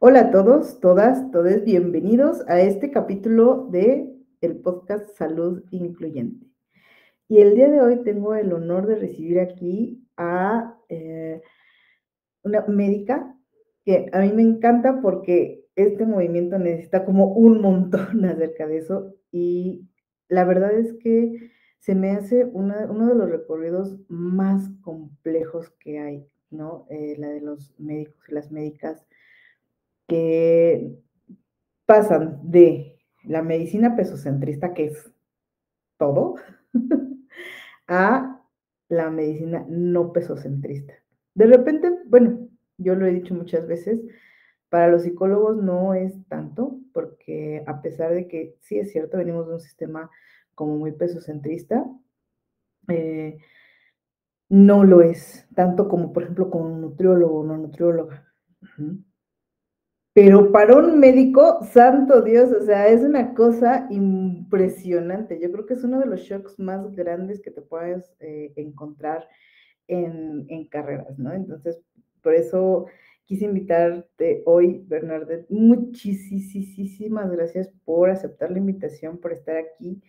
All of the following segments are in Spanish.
Hola a todos, todas, todes, bienvenidos a este capítulo de el podcast Salud Incluyente. Y el día de hoy tengo el honor de recibir aquí a una médica que a mí me encanta porque este movimiento necesita como un montón acerca de eso y la verdad es que se me hace uno de los recorridos más complejos que hay, ¿no? La de los médicos y las médicas que pasan de la medicina pesocentrista, que es todo, a la medicina no pesocentrista. De repente, bueno, yo lo he dicho muchas veces, para los psicólogos no es tanto, porque a pesar de que sí es cierto, venimos de un sistema como muy pesocentrista, eh, no lo es tanto como, por ejemplo, con un nutriólogo o una nutrióloga. Ujú. Pero para un médico, santo Dios, o sea, es una cosa impresionante. Yo creo que es uno de los shocks más grandes que te puedes encontrar en carreras, ¿no? Entonces, por eso quise invitarte hoy, Bernardet. Muchísimas gracias por aceptar la invitación, por estar aquí.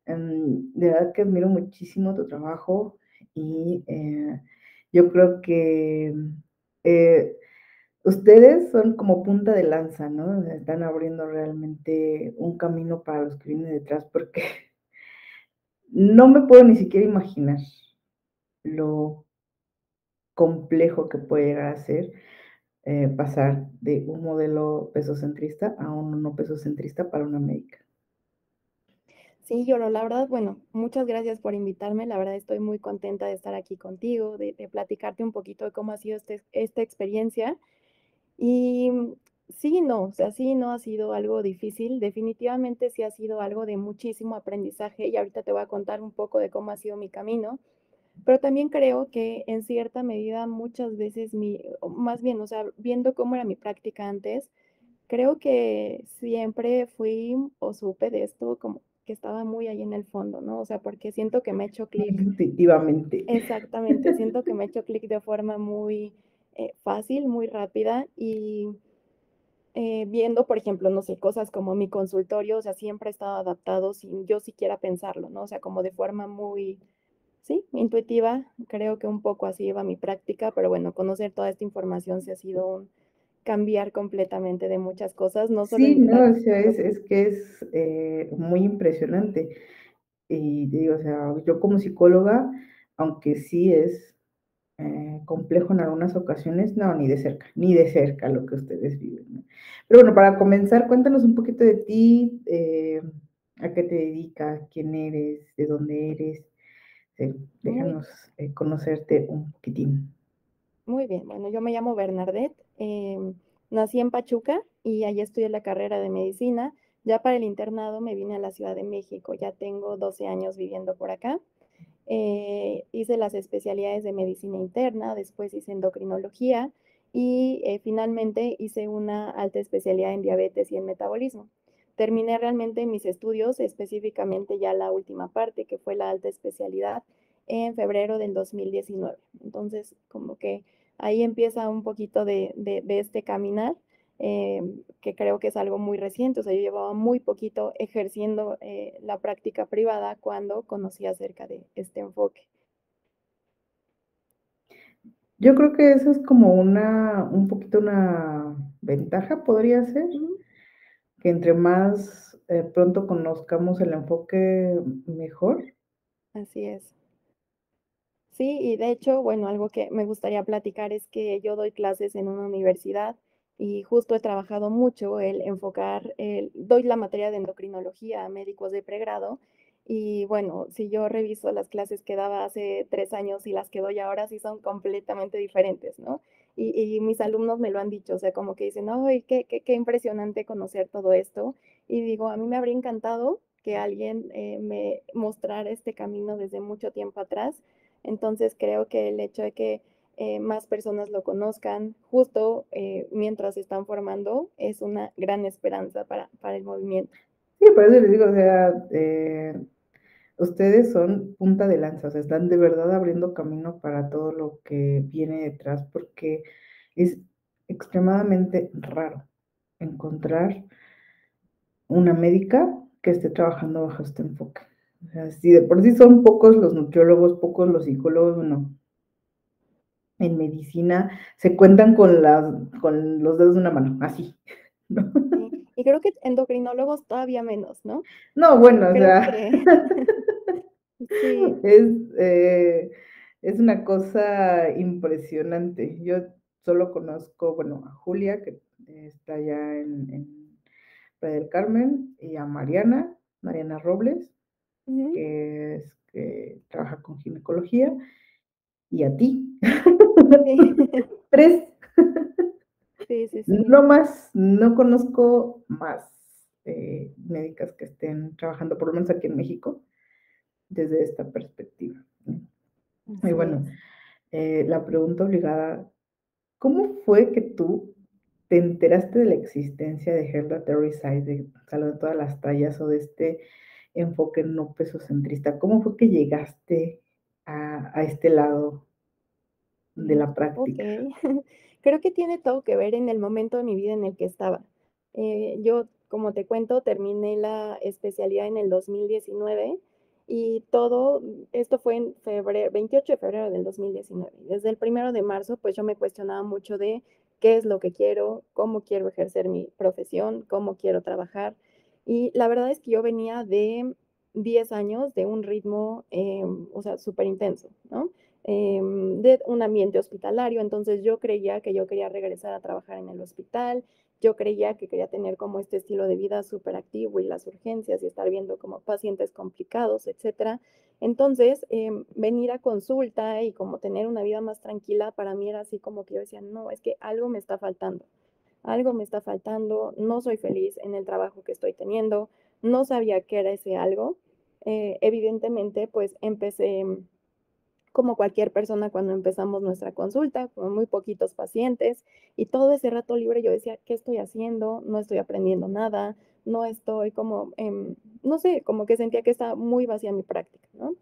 De verdad que admiro muchísimo tu trabajo y yo creo que eh, ustedes son como punta de lanza, ¿no? Están abriendo realmente un camino para los que vienen detrás, porque no me puedo ni siquiera imaginar lo complejo que puede llegar a ser pasar de un modelo pesocentrista a un no pesocentrista para una médica. Sí, Yoro, la verdad, bueno, muchas gracias por invitarme. La verdad estoy muy contenta de estar aquí contigo, de platicarte un poquito de cómo ha sido esta experiencia. Y sí, no, o sea, sí, no ha sido algo difícil. Definitivamente sí ha sido algo de muchísimo aprendizaje y ahorita te voy a contar un poco de cómo ha sido mi camino. Pero también creo que en cierta medida muchas veces o más bien, o sea, viendo cómo era mi práctica antes, creo que siempre fui o supe de esto como que estaba muy ahí en el fondo, ¿no? O sea, porque siento que me ha hecho Muy clic, intuitivamente. exactamente, siento que me ha hecho clic de forma muy fácil, muy rápida y viendo, por ejemplo, no sé, cosas como mi consultorio, o sea, siempre ha estado adaptado sin yo siquiera pensarlo, ¿no? O sea, como de forma muy, sí, intuitiva, creo que un poco así iba mi práctica, pero bueno, conocer toda esta información se ha sido un cambiar completamente de muchas cosas, no solo en Sí, mi no, o práctica, sea, pero es que es muy impresionante. Y te digo, o sea, yo como psicóloga, aunque sí es complejo en algunas ocasiones, no, ni de cerca lo que ustedes viven, ¿no? Pero bueno, para comenzar, cuéntanos un poquito de ti, a qué te dedicas, quién eres, de dónde eres, muy, déjanos conocerte un poquitín. muy bien. Bueno, yo me llamo Bernadette, nací en Pachuca y allí estudié la carrera de medicina. Ya para el internado me vine a la Ciudad de México, ya tengo 12 años viviendo por acá. Hice las especialidades de medicina interna, después hice endocrinología y finalmente hice una alta especialidad en diabetes y en metabolismo. Terminé realmente mis estudios, específicamente ya la última parte, que fue la alta especialidad, en febrero del 2019. Entonces, como que ahí empieza un poquito de este caminar, que creo que es algo muy reciente. O sea, yo llevaba muy poquito ejerciendo la práctica privada cuando conocí acerca de este enfoque. Yo creo que eso es como un poquito una ventaja, podría ser, Ujú. que entre más pronto conozcamos el enfoque, mejor. Así es. Sí, y de hecho, bueno, algo que me gustaría platicar es que yo doy clases en una universidad y justo he trabajado mucho el enfocar, doy la materia de endocrinología a médicos de pregrado y bueno, si yo reviso las clases que daba hace 3 años y las que doy ahora, sí son completamente diferentes, ¿no? Y mis alumnos me lo han dicho, o sea, como que dicen, ¡ay, qué impresionante conocer todo esto! Y digo, a mí me habría encantado que alguien me mostrara este camino desde mucho tiempo atrás. Entonces creo que el hecho de que más personas lo conozcan justo mientras se están formando es una gran esperanza para el movimiento. Sí, por eso les digo, o sea, ustedes son punta de lanza, o sea, están de verdad abriendo camino para todo lo que viene detrás, porque es extremadamente raro. encontrar una médica que esté trabajando bajo este enfoque. O sea, si de por sí son pocos los nutriólogos, pocos los psicólogos, bueno, en medicina se cuentan con los dedos de una mano, así, ¿no? Sí, y creo que endocrinólogos todavía menos, ¿no? No, bueno, o Creo sea, que sí. es, eh, es una cosa impresionante. Yo solo conozco, bueno, a Julia, que está allá en Playa del Carmen, y a Mariana, Mariana Robles, Ujú, que trabaja con ginecología, y a ti. sí, Tres, sí, sí, sí. no más, no conozco más médicas que estén trabajando, por lo menos aquí en México, desde esta perspectiva. Y Así bueno, es. la pregunta obligada, ¿cómo fue que tú te enteraste de la existencia de Gerda Terry Size, de Salud de todas las tallas o de este enfoque no pesocentrista? ¿Cómo fue que llegaste a este lado de la Ok. práctica? Creo que tiene todo que ver en el momento de mi vida en el que estaba. Yo, como te cuento, terminé la especialidad en el 2019 y todo esto fue en febrero, 28 de febrero del 2019. Desde el 1 de marzo, pues yo me cuestionaba mucho de qué es lo que quiero, cómo quiero ejercer mi profesión, cómo quiero trabajar. Y la verdad es que yo venía de 10 años de un ritmo, o sea, súper intenso, ¿no? De un ambiente hospitalario, entonces yo creía que yo quería regresar a trabajar en el hospital, yo creía que quería tener como este estilo de vida súper activo y las urgencias y estar viendo como pacientes complicados, etcétera. Entonces, venir a consulta y como tener una vida más tranquila, para mí era así como que yo decía, no, es que algo me está faltando, no soy feliz en el trabajo que estoy teniendo, no sabía qué era ese algo. Evidentemente, pues empecé como cualquier persona cuando empezamos nuestra consulta, con muy poquitos pacientes, y todo ese rato libre yo decía, ¿qué estoy haciendo? No estoy aprendiendo nada, no estoy como, no sé, como que sentía que estaba muy vacía mi práctica, ¿no?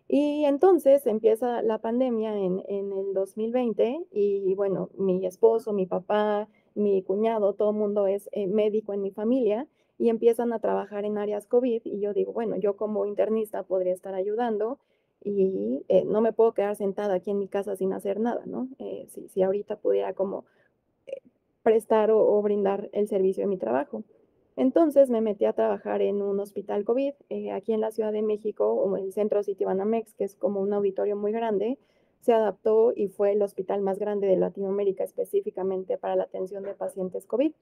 Y entonces empieza la pandemia en el 2020 y bueno, mi esposo, mi papá, mi cuñado, todo el mundo es médico en mi familia y empiezan a trabajar en áreas COVID y yo digo, bueno, yo como internista podría estar ayudando y no me puedo quedar sentada aquí en mi casa sin hacer nada, ¿no? Si ahorita pudiera como prestar o brindar el servicio de mi trabajo. Entonces me metí a trabajar en un hospital COVID aquí en la Ciudad de México, o el Centro Citibanamex, que es como un auditorio muy grande, se adaptó y fue el hospital más grande de Latinoamérica específicamente para la atención de pacientes COVID.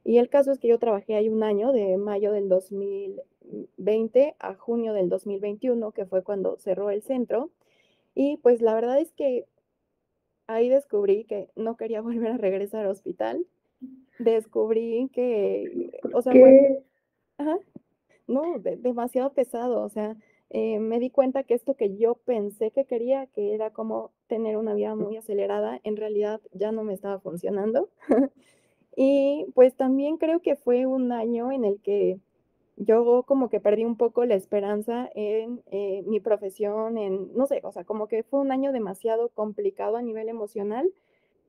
Y el caso es que yo trabajé ahí un año, de mayo del 2020 a junio del 2021, que fue cuando cerró el centro. Y pues la verdad es que ahí descubrí que no quería volver a regresar al hospital. Descubrí que, o sea, fue, ¿Qué? ajá, no, demasiado pesado, o sea, me di cuenta que esto que yo pensé que quería, que era como tener una vida muy acelerada, en realidad ya no me estaba funcionando. Y pues también creo que fue un año en el que yo como que perdí un poco la esperanza en mi profesión, en, no sé, o sea, como que fue un año demasiado complicado a nivel emocional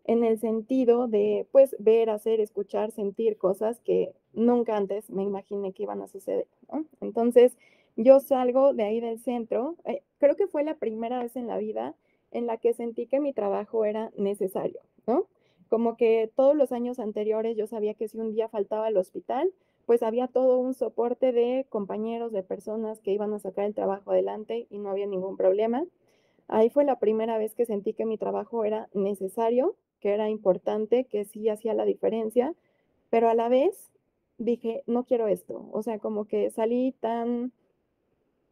en el sentido de, pues, ver, hacer, escuchar, sentir cosas que nunca antes me imaginé que iban a suceder, ¿no? Entonces, yo salgo de ahí del centro, creo que fue la primera vez en la vida en la que sentí que mi trabajo era necesario, ¿no? Como que todos los años anteriores yo sabía que si un día faltaba al hospital, pues había todo un soporte de compañeros, de personas que iban a sacar el trabajo adelante y no había ningún problema. Ahí fue la primera vez que sentí que mi trabajo era necesario, que era importante, que sí hacía la diferencia, pero a la vez dije, no quiero esto. O sea, como que salí tan,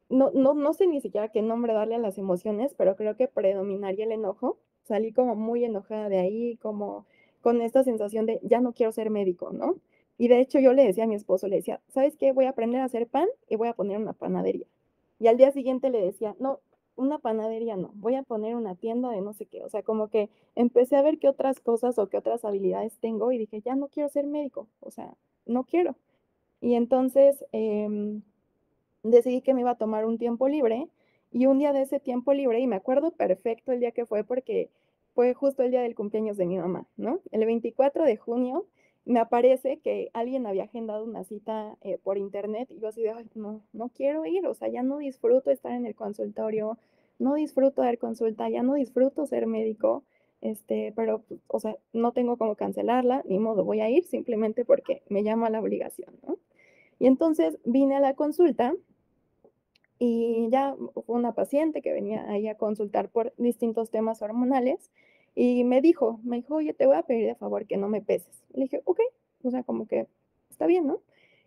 no sé ni siquiera qué nombre darle a las emociones, pero creo que predominaría el enojo. Salí como muy enojada de ahí, como con esta sensación de ya no quiero ser médico, ¿no? Y de hecho yo le decía a mi esposo, le decía, ¿sabes qué? Voy a aprender a hacer pan y voy a poner una panadería. Y al día siguiente le decía, no, una panadería no, voy a poner una tienda de no sé qué. O sea, como que empecé a ver qué otras cosas o qué otras habilidades tengo y dije, ya no quiero ser médico, o sea, no quiero. Y entonces decidí que me iba a tomar un tiempo libre y un día de ese tiempo libre, y me acuerdo perfecto el día que fue porque fue justo el día del cumpleaños de mi mamá, ¿no? El 24 de junio me aparece que alguien había agendado una cita por internet y yo así de, ay, no, no quiero ir, o sea, ya no disfruto estar en el consultorio, no disfruto dar consulta, ya no disfruto ser médico, pero, pues, o sea, no tengo cómo cancelarla, ni modo, voy a ir simplemente porque me llama la obligación, ¿no? Y entonces vine a la consulta y ya fue una paciente que venía ahí a consultar por distintos temas hormonales y me dijo, oye, te voy a pedir de favor que no me peses. Le dije, ok, o sea, como que está bien, ¿no?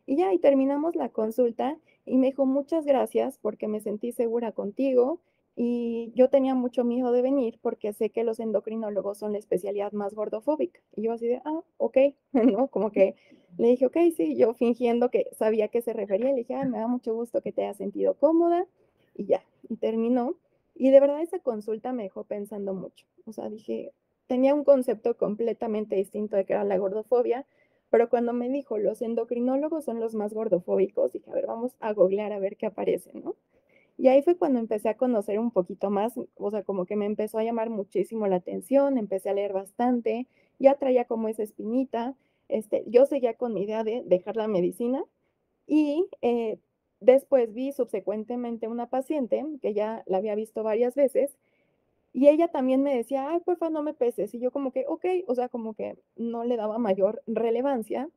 Y ya, y terminamos la consulta y me dijo, muchas gracias porque me sentí segura contigo y yo tenía mucho miedo de venir porque sé que los endocrinólogos son la especialidad más gordofóbica. Y yo así de, ah, ok, ¿no? Como que le dije, ok, sí, yo fingiendo que sabía a qué se refería, le dije, ay, me da mucho gusto que te hayas sentido cómoda y ya, y terminó. Y de verdad esa consulta me dejó pensando mucho. O sea, dije, tenía un concepto completamente distinto de que era la gordofobia, pero cuando me dijo, los endocrinólogos son los más gordofóbicos, dije, a ver, vamos a googlear a ver qué aparece, ¿no? Y ahí fue cuando empecé a conocer un poquito más, o sea, como que me empezó a llamar muchísimo la atención, empecé a leer bastante, ya traía como esa espinita, yo seguía con mi idea de dejar la medicina y después vi subsecuentemente una paciente que ya la había visto varias veces y ella también me decía, ay, porfa, no me peses. Y yo como que, ok, o sea, como que no le daba mayor relevancia.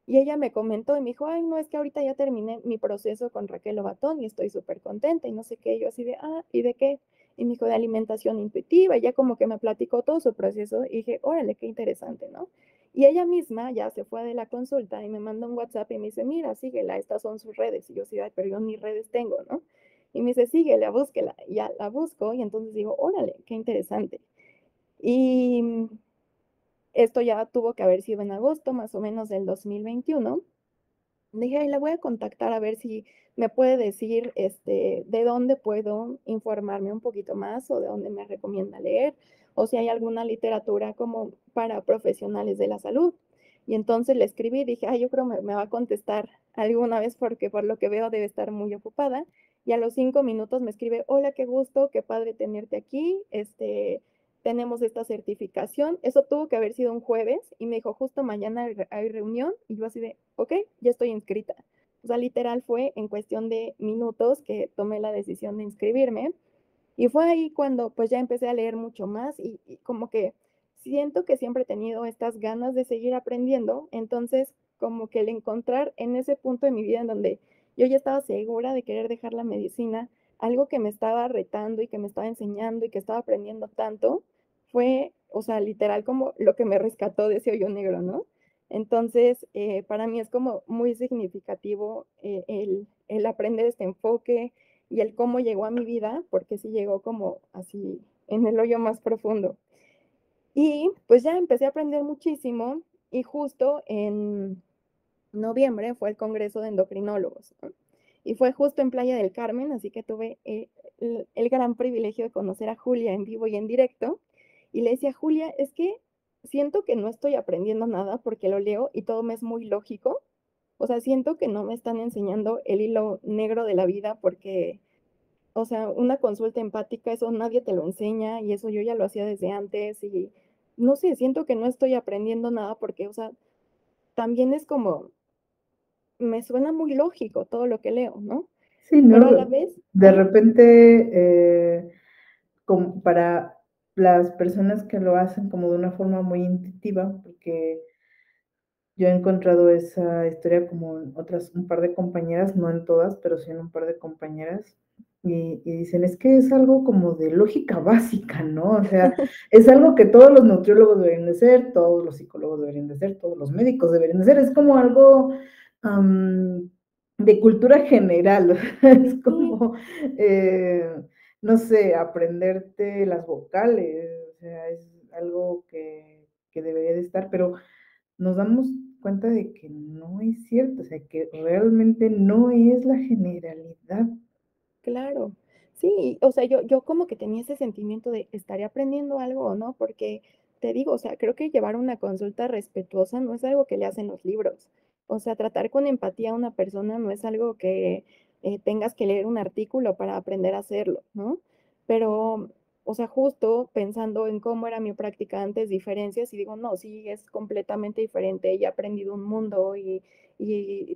Y ella me comentó y me dijo, ay, no, es que ahorita ya terminé mi proceso con Raquel Lobatón y estoy súper contenta y no sé qué. Y yo así de, ah, ¿y de qué? Y me dijo de alimentación intuitiva. Y ya como que me platicó todo su proceso y dije, órale, qué interesante, ¿no? Y ella misma ya se fue de la consulta y me mandó un WhatsApp y me dice, mira, síguela, estas son sus redes. Y yo así, ay, pero yo ni redes tengo, ¿no? Y me dice, síguela, búsquela. Y ya la busco y entonces digo, órale, qué interesante. Y esto ya tuvo que haber sido en agosto, más o menos del 2021. Dije, ay, la voy a contactar a ver si me puede decir de dónde puedo informarme un poquito más o de dónde me recomienda leer o si hay alguna literatura como para profesionales de la salud. Y entonces le escribí, dije, ay, yo creo me va a contestar alguna vez porque por lo que veo debe estar muy ocupada. Y a los 5 minutos me escribe, hola, qué gusto, qué padre tenerte aquí, tenemos esta certificación. Eso tuvo que haber sido un jueves y me dijo, justo mañana hay reunión y yo así de, ok, ya estoy inscrita. O sea, literal fue en cuestión de minutos que tomé la decisión de inscribirme y fue ahí cuando pues ya empecé a leer mucho más y como que siento que siempre he tenido estas ganas de seguir aprendiendo, entonces como que el encontrar en ese punto de mi vida en donde yo ya estaba segura de querer dejar la medicina, algo que me estaba retando y que me estaba enseñando y que estaba aprendiendo tanto, fue, o sea, literal como lo que me rescató de ese hoyo negro, ¿no? Entonces, para mí es como muy significativo el aprender este enfoque, y el cómo llegó a mi vida, porque sí llegó como así en el hoyo más profundo. Y pues ya empecé a aprender muchísimo y justo en noviembre fue el Congreso de Endocrinólogos, ¿no? Y fue justo en Playa del Carmen, así que tuve el gran privilegio de conocer a Julia en vivo y en directo. Y le decía, Julia, es que siento que no estoy aprendiendo nada porque lo leo y todo me es muy lógico. O sea, siento que no me están enseñando el hilo negro de la vida porque, o sea, una consulta empática, eso nadie te lo enseña y eso yo ya lo hacía desde antes y no sé, siento que no estoy aprendiendo nada porque, o sea, también es como, me suena muy lógico todo lo que leo, ¿no? Sí, Pero a ¿no? la vez, De ajá, repente, como para las personas que lo hacen como de una forma muy intuitiva, porque yo he encontrado esa historia como en otras, un par de compañeras, no en todas, pero sí en un par de compañeras, y dicen, es que es algo como de lógica básica, ¿no? O sea, es algo que todos los nutriólogos deberían de ser, todos los psicólogos deberían de ser, todos los médicos deberían de ser, es como algo de cultura general, es sí, como, no sé, aprenderte las vocales, o sea, es algo que debería de estar, pero nos damos cuenta de que no es cierto, o sea, que realmente no es la generalidad. claro. Sí, o sea, yo como que tenía ese sentimiento de, ¿estaré aprendiendo algo o no? Porque te digo, o sea, creo que llevar una consulta respetuosa no es algo que le hacen los libros. O sea, tratar con empatía a una persona no es algo que tengas que leer un artículo para aprender a hacerlo, ¿no? Pero o sea, justo pensando en cómo era mi práctica antes, diferencias, y digo, no, sí, es completamente diferente, y he aprendido un mundo, y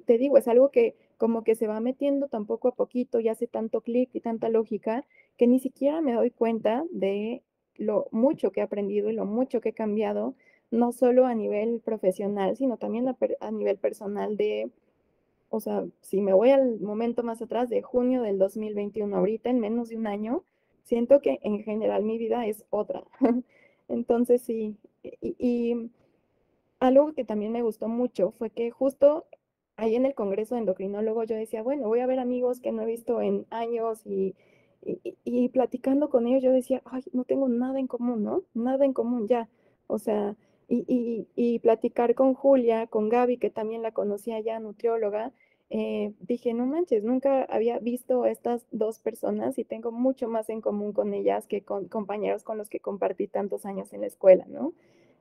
te digo, es algo que como que se va metiendo tan poco a poquito y hace tanto clic y tanta lógica que ni siquiera me doy cuenta de lo mucho que he aprendido y lo mucho que he cambiado, no solo a nivel profesional, sino también a nivel personal de, o sea, si me voy al momento más atrás de junio del 2021, ahorita en menos de un año, siento que en general mi vida es otra. Entonces sí, y algo que también me gustó mucho fue que justo ahí en el Congreso de Endocrinólogo yo decía, bueno, voy a ver amigos que no he visto en años y platicando con ellos yo decía, ay, no tengo nada en común, ¿no? Nada en común ya. O sea, y platicar con Julia, con Gaby, que también la conocía ya, nutrióloga, dije, no manches, nunca había visto a estas dos personas y tengo mucho más en común con ellas que con compañeros con los que compartí tantos años en la escuela, ¿no?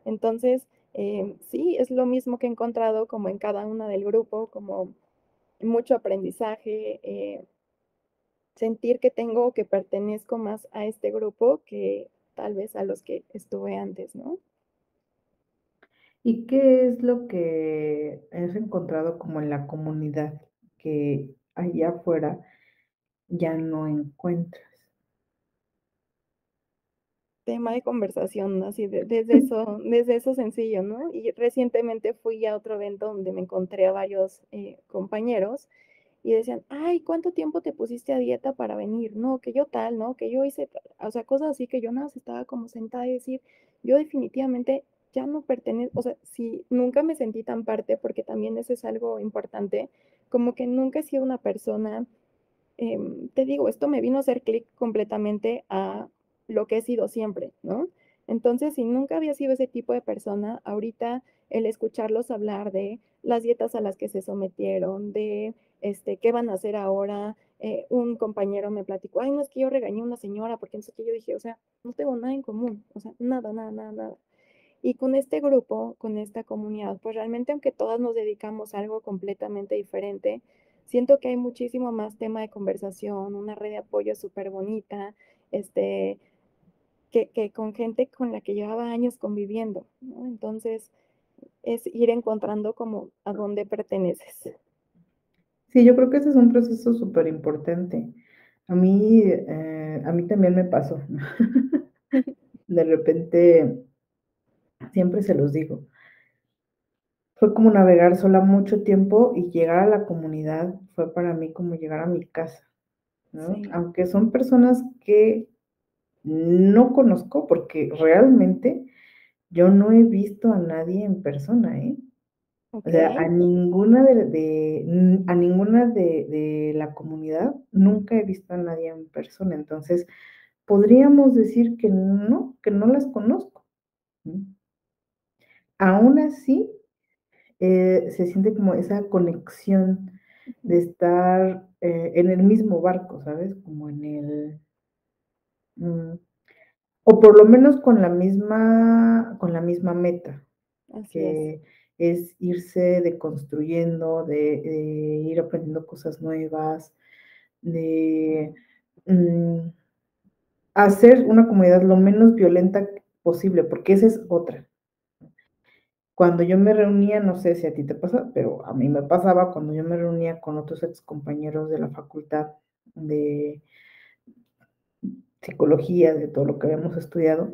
Entonces, sí, es lo mismo que he encontrado como en cada una del grupo, como mucho aprendizaje, sentir que tengo, que pertenezco más a este grupo que tal vez a los que estuve antes, ¿no? ¿Y qué es lo que has encontrado como en la comunidad que allá afuera ya no encuentras? Tema de conversación, así desde eso sencillo, ¿no? Y recientemente fui a otro evento donde me encontré a varios compañeros y decían, ay, ¿cuánto tiempo te pusiste a dieta para venir? No, que yo tal, ¿no? Que yo hice, o sea, cosas así que yo nada más estaba como sentada y decir, yo definitivamente ya no pertenezco, o sea, si nunca me sentí tan parte, porque también eso es algo importante, como que nunca he sido una persona te digo, esto me vino a hacer clic completamente a lo que he sido siempre, ¿no? Entonces, si nunca había sido ese tipo de persona, ahorita el escucharlos hablar de las dietas a las que se sometieron, de qué van a hacer ahora, un compañero me platicó, ay, no es que yo regañé a una señora, porque no sé qué, yo dije, o sea, no tengo nada en común, o sea, nada, nada, nada, nada. Y con este grupo, con esta comunidad, pues realmente aunque todas nos dedicamos a algo completamente diferente, siento que hay muchísimo más tema de conversación, una red de apoyo súper bonita, este, que con gente con la que llevaba años conviviendo, ¿no? Entonces, es ir encontrando como a dónde perteneces. Sí, yo creo que ese es un proceso súper importante. A mí también me pasó. De repente, siempre se los digo, fue como navegar sola mucho tiempo y llegar a la comunidad fue para mí como llegar a mi casa, ¿no? Sí, Aunque son personas que no conozco, porque realmente yo no he visto a nadie en persona, ¿eh? O ok, sea, a ninguna de la comunidad nunca he visto a nadie en persona. Entonces, podríamos decir que no las conozco, ¿no? Aún así, se siente como esa conexión de ujú, estar, en el mismo barco, ¿sabes? Como mm, o por lo menos con la misma meta, así es. que es irse deconstruyendo, de ir aprendiendo cosas nuevas, de, mm, hacer una comunidad lo menos violenta posible, porque esa es otra. Cuando yo me reunía, no sé si a ti te pasa, pero a mí me pasaba cuando yo me reunía con otros excompañeros de la facultad de psicología, de todo lo que habíamos estudiado,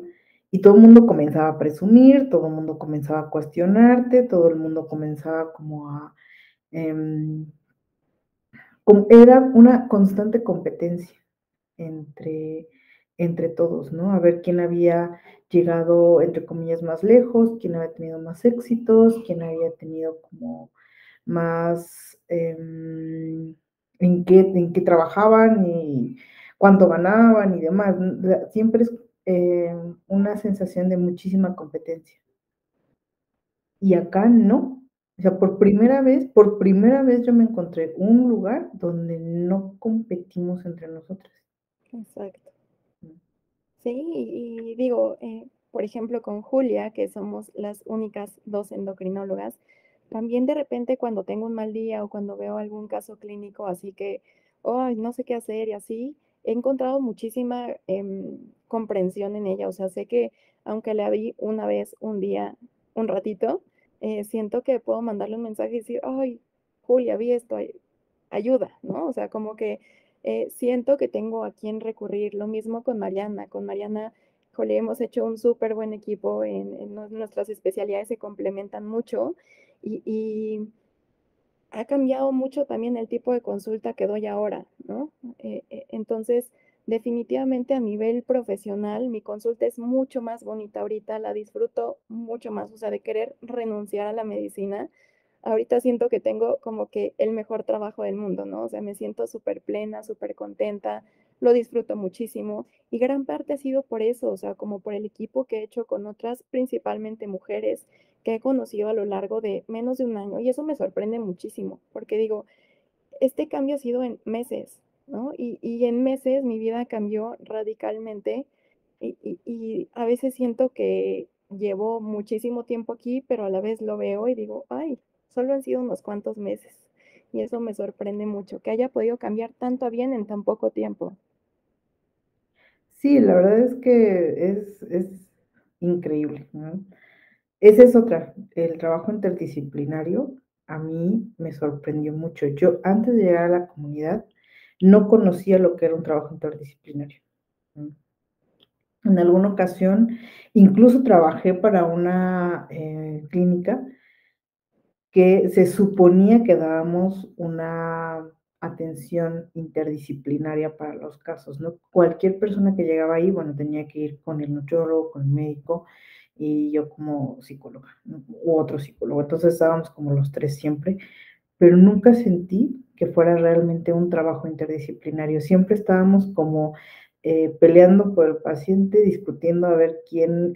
y todo el mundo comenzaba a presumir, todo el mundo comenzaba a cuestionarte, todo el mundo comenzaba como a... em, era una constante competencia entre, entre todos, ¿no? A ver quién había llegado, entre comillas, más lejos, quién había tenido más éxitos, quién había tenido como más en qué trabajaban y cuánto ganaban y demás. Siempre es una sensación de muchísima competencia. Y acá no. O sea, por primera vez yo me encontré un lugar donde no competimos entre nosotras. Exacto. Sí, y digo, por ejemplo, con Julia, que somos las únicas dos endocrinólogas, también de repente cuando tengo un mal día o cuando veo algún caso clínico así que, ay, no sé qué hacer y así, he encontrado muchísima comprensión en ella. O sea, sé que aunque la vi una vez, un día, un ratito, siento que puedo mandarle un mensaje y decir, ay, Julia, vi esto, ayuda, ¿no? O sea, como que siento que tengo a quién recurrir. Lo mismo con Mariana. Con Mariana, jole, hemos hecho un súper buen equipo, nuestras especialidades se complementan mucho y ha cambiado mucho también el tipo de consulta que doy ahora, ¿no? Entonces, definitivamente a nivel profesional, mi consulta es mucho más bonita ahorita, la disfruto mucho más, o sea, de querer renunciar a la medicina. Ahorita siento que tengo como que el mejor trabajo del mundo, ¿no? O sea, me siento súper plena, súper contenta, lo disfruto muchísimo y gran parte ha sido por eso, o sea, como por el equipo que he hecho con otras, principalmente mujeres, que he conocido a lo largo de menos de un año y eso me sorprende muchísimo, porque digo, este cambio ha sido en meses, ¿no? Y en meses mi vida cambió radicalmente y a veces siento que llevo muchísimo tiempo aquí, pero a la vez lo veo y digo, ay, solo han sido unos cuantos meses. Y eso me sorprende mucho, que haya podido cambiar tanto a bien en tan poco tiempo. Sí, la verdad es que es increíble, ¿no? Esa es otra, el trabajo interdisciplinario a mí me sorprendió mucho. Yo antes de llegar a la comunidad no conocía lo que era un trabajo interdisciplinario. ¿No? En alguna ocasión incluso trabajé para una clínica que se suponía que dábamos una atención interdisciplinaria para los casos, ¿no? Cualquier persona que llegaba ahí, bueno, tenía que ir con el nutriólogo, con el médico y yo como psicóloga, ¿no? U otro psicólogo. Entonces estábamos como los tres siempre, pero nunca sentí que fuera realmente un trabajo interdisciplinario. Siempre estábamos como peleando por el paciente, discutiendo a ver quién,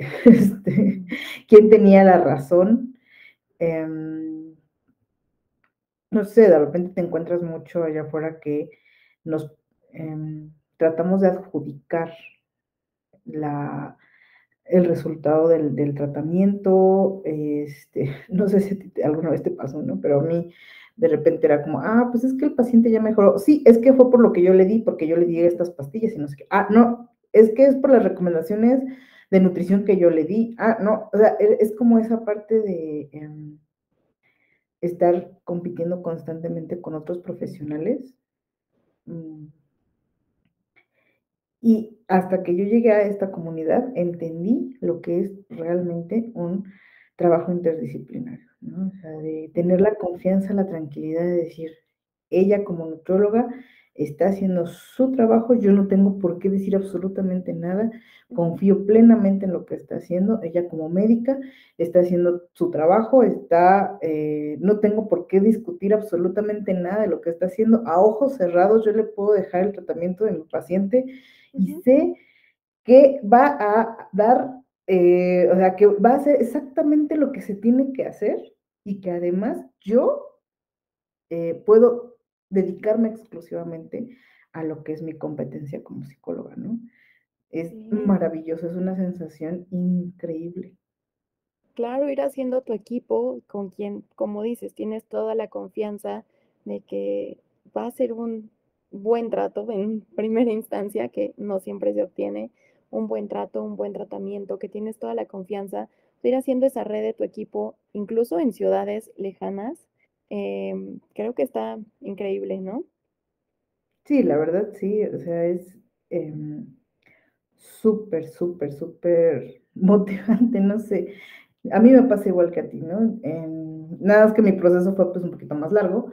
quién tenía la razón. No sé, de repente te encuentras mucho allá afuera que nos tratamos de adjudicar la, el resultado del tratamiento. No sé si alguna vez te pasó, ¿no? Pero a mí de repente era como, ah, pues es que el paciente ya mejoró. Sí, es que fue por lo que yo le di, porque yo le di estas pastillas y no sé qué. Ah, no, es que es por las recomendaciones de nutrición que yo le di. Ah, no, o sea, es como esa parte de estar compitiendo constantemente con otros profesionales. mm, Y hasta que yo llegué a esta comunidad, entendí lo que es realmente un trabajo interdisciplinario, ¿no? O sea, de tener la confianza, la tranquilidad de decir, ella como nutróloga está haciendo su trabajo, yo no tengo por qué decir absolutamente nada, Ujú, confío plenamente en lo que está haciendo, ella como médica está haciendo su trabajo, no tengo por qué discutir absolutamente nada de lo que está haciendo, a ojos cerrados yo le puedo dejar el tratamiento de mi paciente y ujú. sé que va a dar, o sea, que va a hacer exactamente lo que se tiene que hacer y que además yo puedo dedicarme exclusivamente a lo que es mi competencia como psicóloga, ¿no? Es Sí. maravilloso, es una sensación increíble. Claro, ir haciendo tu equipo con quien, como dices, tienes toda la confianza de que va a ser un buen trato en primera instancia, que no siempre se obtiene un buen trato, un buen tratamiento, que tienes toda la confianza, ir haciendo esa red de tu equipo, incluso en ciudades lejanas, creo que está increíble, ¿no? Sí, la verdad sí, o sea, es súper, súper, súper motivante, no sé. A mí me pasa igual que a ti, ¿no? Nada más que mi proceso fue pues un poquito más largo,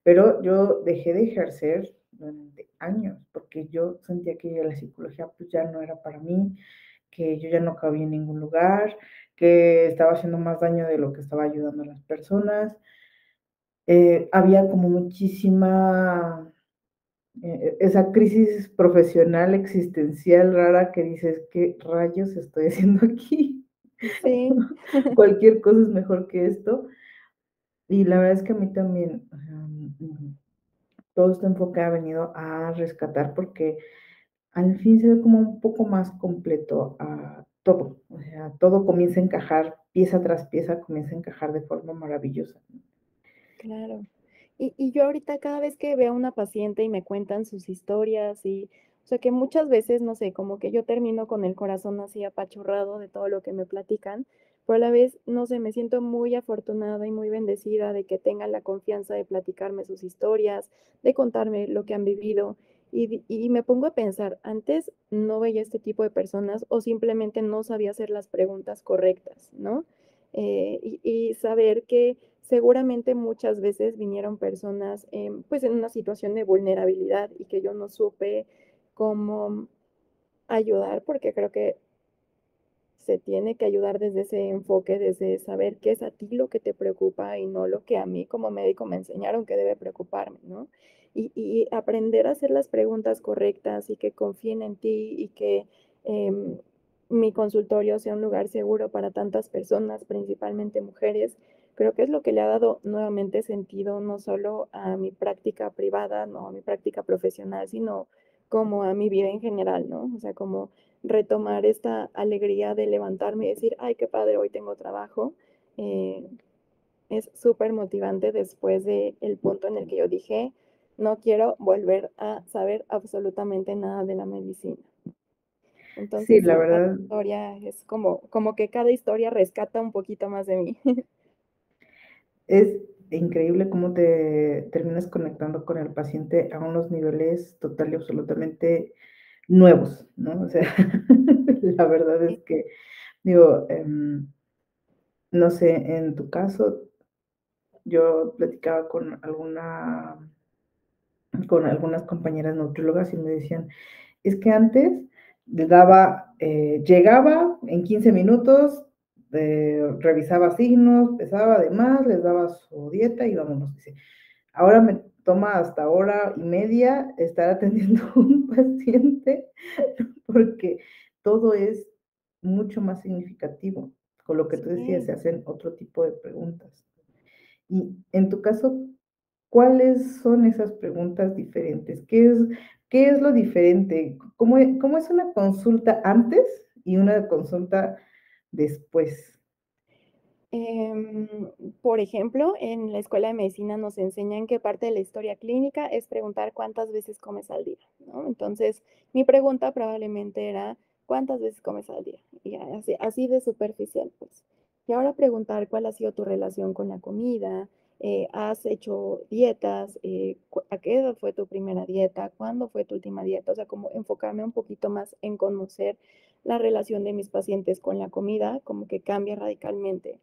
pero yo dejé de ejercer durante años, porque yo sentía que la psicología pues ya no era para mí, que yo ya no cabía en ningún lugar, que estaba haciendo más daño de lo que estaba ayudando a las personas. Había como muchísima, esa crisis profesional existencial rara que dices, ¿qué rayos estoy haciendo aquí? Sí, Cualquier cosa es mejor que esto. Y la verdad es que a mí también, o sea, todo este enfoque ha venido a rescatar porque al fin se ve como un poco más completo a todo. O sea, todo comienza a encajar, pieza tras pieza comienza a encajar de forma maravillosa. claro. Y yo ahorita cada vez que veo a una paciente y me cuentan sus historias y O sea, que muchas veces, no sé, como que yo termino con el corazón así apachurrado de todo lo que me platican, pero a la vez, no sé, me siento muy afortunada y muy bendecida de que tengan la confianza de platicarme sus historias, de contarme lo que han vivido. Y me pongo a pensar, antes no veía este tipo de personas o simplemente no sabía hacer las preguntas correctas, ¿no? Y saber que seguramente muchas veces vinieron personas pues en una situación de vulnerabilidad y que yo no supe cómo ayudar, porque creo que se tiene que ayudar desde ese enfoque, desde saber qué es a ti lo que te preocupa y no lo que a mí como médico me enseñaron que debe preocuparme, ¿no? Y aprender a hacer las preguntas correctas y que confíen en ti y que mi consultorio sea un lugar seguro para tantas personas, principalmente mujeres, creo que es lo que le ha dado nuevamente sentido no solo a mi práctica privada, no a mi práctica profesional, sino como a mi vida en general, ¿no? O sea, como retomar esta alegría de levantarme y decir, ay, qué padre, hoy tengo trabajo, eh, es súper motivante después del punto en el que yo dije, no quiero volver a saber absolutamente nada de la medicina. Sí, Entonces, la sí, cada verdad historia es como que cada historia rescata un poquito más de mí. es increíble cómo te terminas conectando con el paciente a unos niveles total y absolutamente nuevos, ¿no? O sea, la verdad es que, digo, no sé, en tu caso, yo platicaba con algunas compañeras nutriólogas y me decían, es que antes le daba, llegaba en 15 minutos, revisaba signos, pesaba además, les daba su dieta y vámonos. Dice, ahora me toma hasta hora y media estar atendiendo a un paciente porque todo es mucho más significativo. Con lo que tú decías, Sí. se hacen otro tipo de preguntas. Y en tu caso, ¿cuáles son esas preguntas diferentes? Qué es lo diferente? Cómo es una consulta antes y una consulta después? Em, por ejemplo, en la escuela de medicina nos enseñan que parte de la historia clínica es preguntar cuántas veces comes al día, ¿no? Entonces, mi pregunta probablemente era, ¿cuántas veces comes al día? Y así de superficial, pues. Y ahora preguntar cuál ha sido tu relación con la comida, ¿has hecho dietas? ¿A qué edad fue tu primera dieta? ¿Cuándo fue tu última dieta? O sea, como enfocarme un poquito más en conocer la relación de mis pacientes con la comida, como que cambia radicalmente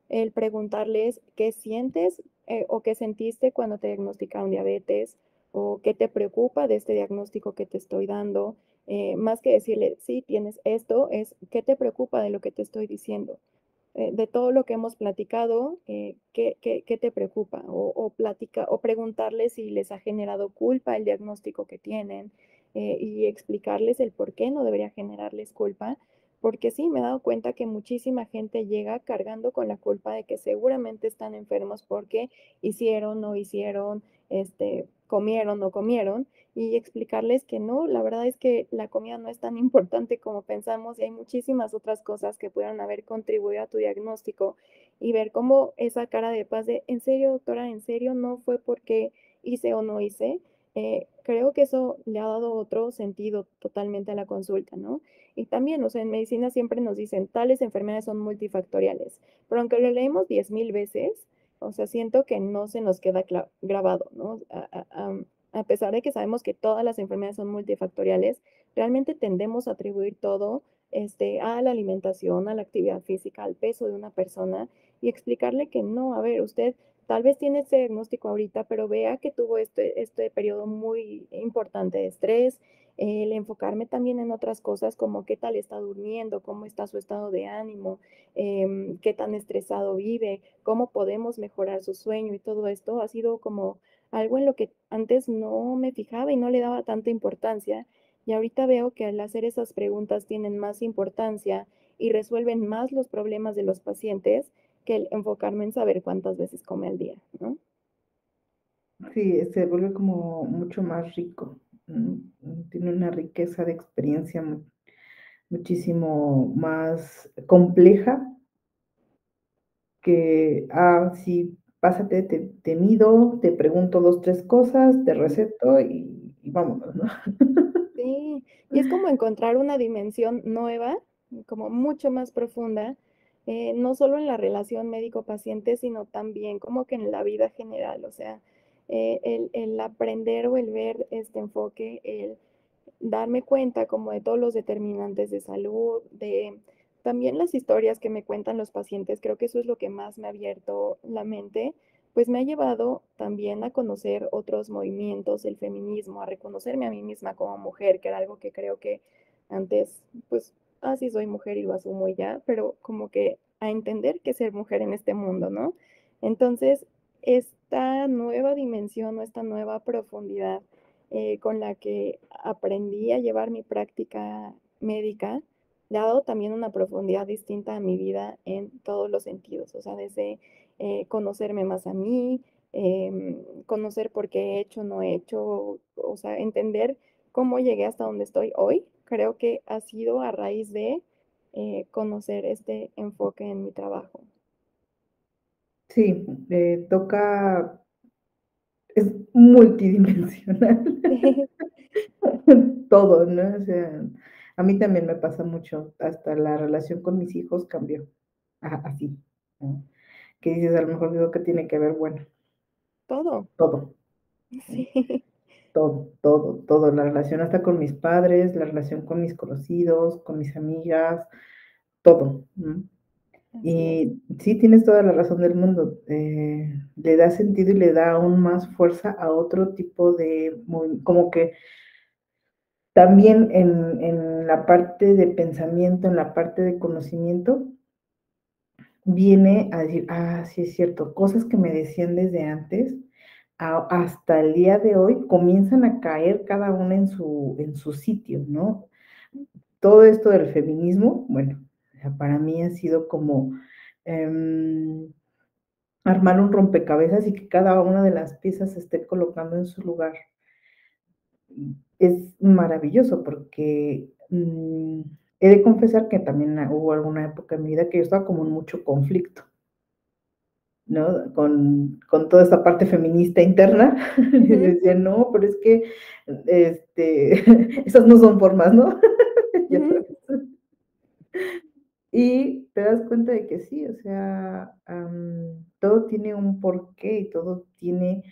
el preguntarles qué sientes o qué sentiste cuando te diagnosticaron diabetes o qué te preocupa de este diagnóstico que te estoy dando. Más que decirle, sí, tienes esto, es qué te preocupa de lo que te estoy diciendo. De todo lo que hemos platicado, ¿qué te preocupa? O preguntarles si les ha generado culpa el diagnóstico que tienen y explicarles el por qué no debería generarles culpa porque sí, me he dado cuenta que muchísima gente llega cargando con la culpa de que seguramente están enfermos porque hicieron, no hicieron, comieron, no comieron, y explicarles que no, la verdad es que la comida no es tan importante como pensamos y hay muchísimas otras cosas que pudieron haber contribuido a tu diagnóstico y ver cómo esa cara de paz de, en serio, doctora, en serio, no fue porque hice o no hice. Creo que eso le ha dado otro sentido totalmente a la consulta, ¿no? Y también, o sea, en medicina siempre nos dicen, tales enfermedades son multifactoriales, pero aunque lo leemos 10,000 veces, o sea, siento que no se nos queda grabado, ¿no? A pesar de que sabemos que todas las enfermedades son multifactoriales, realmente tendemos a atribuir todo a la alimentación, a la actividad física, al peso de una persona y explicarle que no, a ver, usted tal vez tiene este diagnóstico ahorita, pero vea que tuvo este periodo muy importante de estrés, el enfocarme también en otras cosas como qué tal está durmiendo, cómo está su estado de ánimo, qué tan estresado vive, cómo podemos mejorar su sueño y todo esto ha sido como algo en lo que antes no me fijaba y no le daba tanta importancia. Y ahorita veo que al hacer esas preguntas tienen más importancia y resuelven más los problemas de los pacientes que el enfocarme en saber cuántas veces come al día, ¿no? Sí, se vuelve como mucho más rico. Tiene una riqueza de experiencia muchísimo más compleja que, sí, pásate, te mido, te pregunto dos, tres cosas, te receto y vámonos, ¿no? Sí, Sí, y es como encontrar una dimensión nueva, como mucho más profunda, no solo en la relación médico-paciente, sino también como que en la vida general, o sea, el aprender o el ver este enfoque, el darme cuenta como de todos los determinantes de salud, de también las historias que me cuentan los pacientes, creo que eso es lo que más me ha abierto la mente, pues me ha llevado también a conocer otros movimientos, el feminismo, a reconocerme a mí misma como mujer, que era algo que creo que antes, pues, sí soy mujer y lo asumo y ya, pero como que a entender que ser mujer en este mundo, ¿no? Entonces, esta nueva dimensión o esta nueva profundidad con la que aprendí a llevar mi práctica médica, le ha dado también una profundidad distinta a mi vida en todos los sentidos, o sea, desde conocerme más a mí, conocer por qué he hecho, no he hecho, o sea, entender cómo llegué hasta donde estoy hoy, creo que ha sido a raíz de conocer este enfoque en mi trabajo. Sí, toca, es multidimensional. Todo, ¿no? O sea, a mí también me pasa mucho, hasta la relación con mis hijos cambió, así, ¿no? Que dices, a lo mejor digo que tiene que ver, bueno, Todo, todo, ¿no? sí, Todo, todo, todo, la relación hasta con mis padres, la relación con mis conocidos, con mis amigas, todo, ¿no? así es. Y sí, tienes toda la razón del mundo, le da sentido y le da aún más fuerza a otro tipo de como que también en la parte de pensamiento, en la parte de conocimiento, viene a decir, sí es cierto, cosas que me decían desde antes, hasta el día de hoy comienzan a caer cada una en su sitio, ¿no? Todo esto del feminismo, bueno, o sea, para mí ha sido como armar un rompecabezas y que cada una de las piezas se esté colocando en su lugar. Es maravilloso porque he de confesar que también hubo alguna época en mi vida que yo estaba como en mucho conflicto, ¿no? Con toda esta parte feminista interna. Y Ujú, decía, no, pero es que esas no son formas, ¿no? Ya ujú. sabes. Y te das cuenta de que sí, o sea, todo tiene un porqué y todo tiene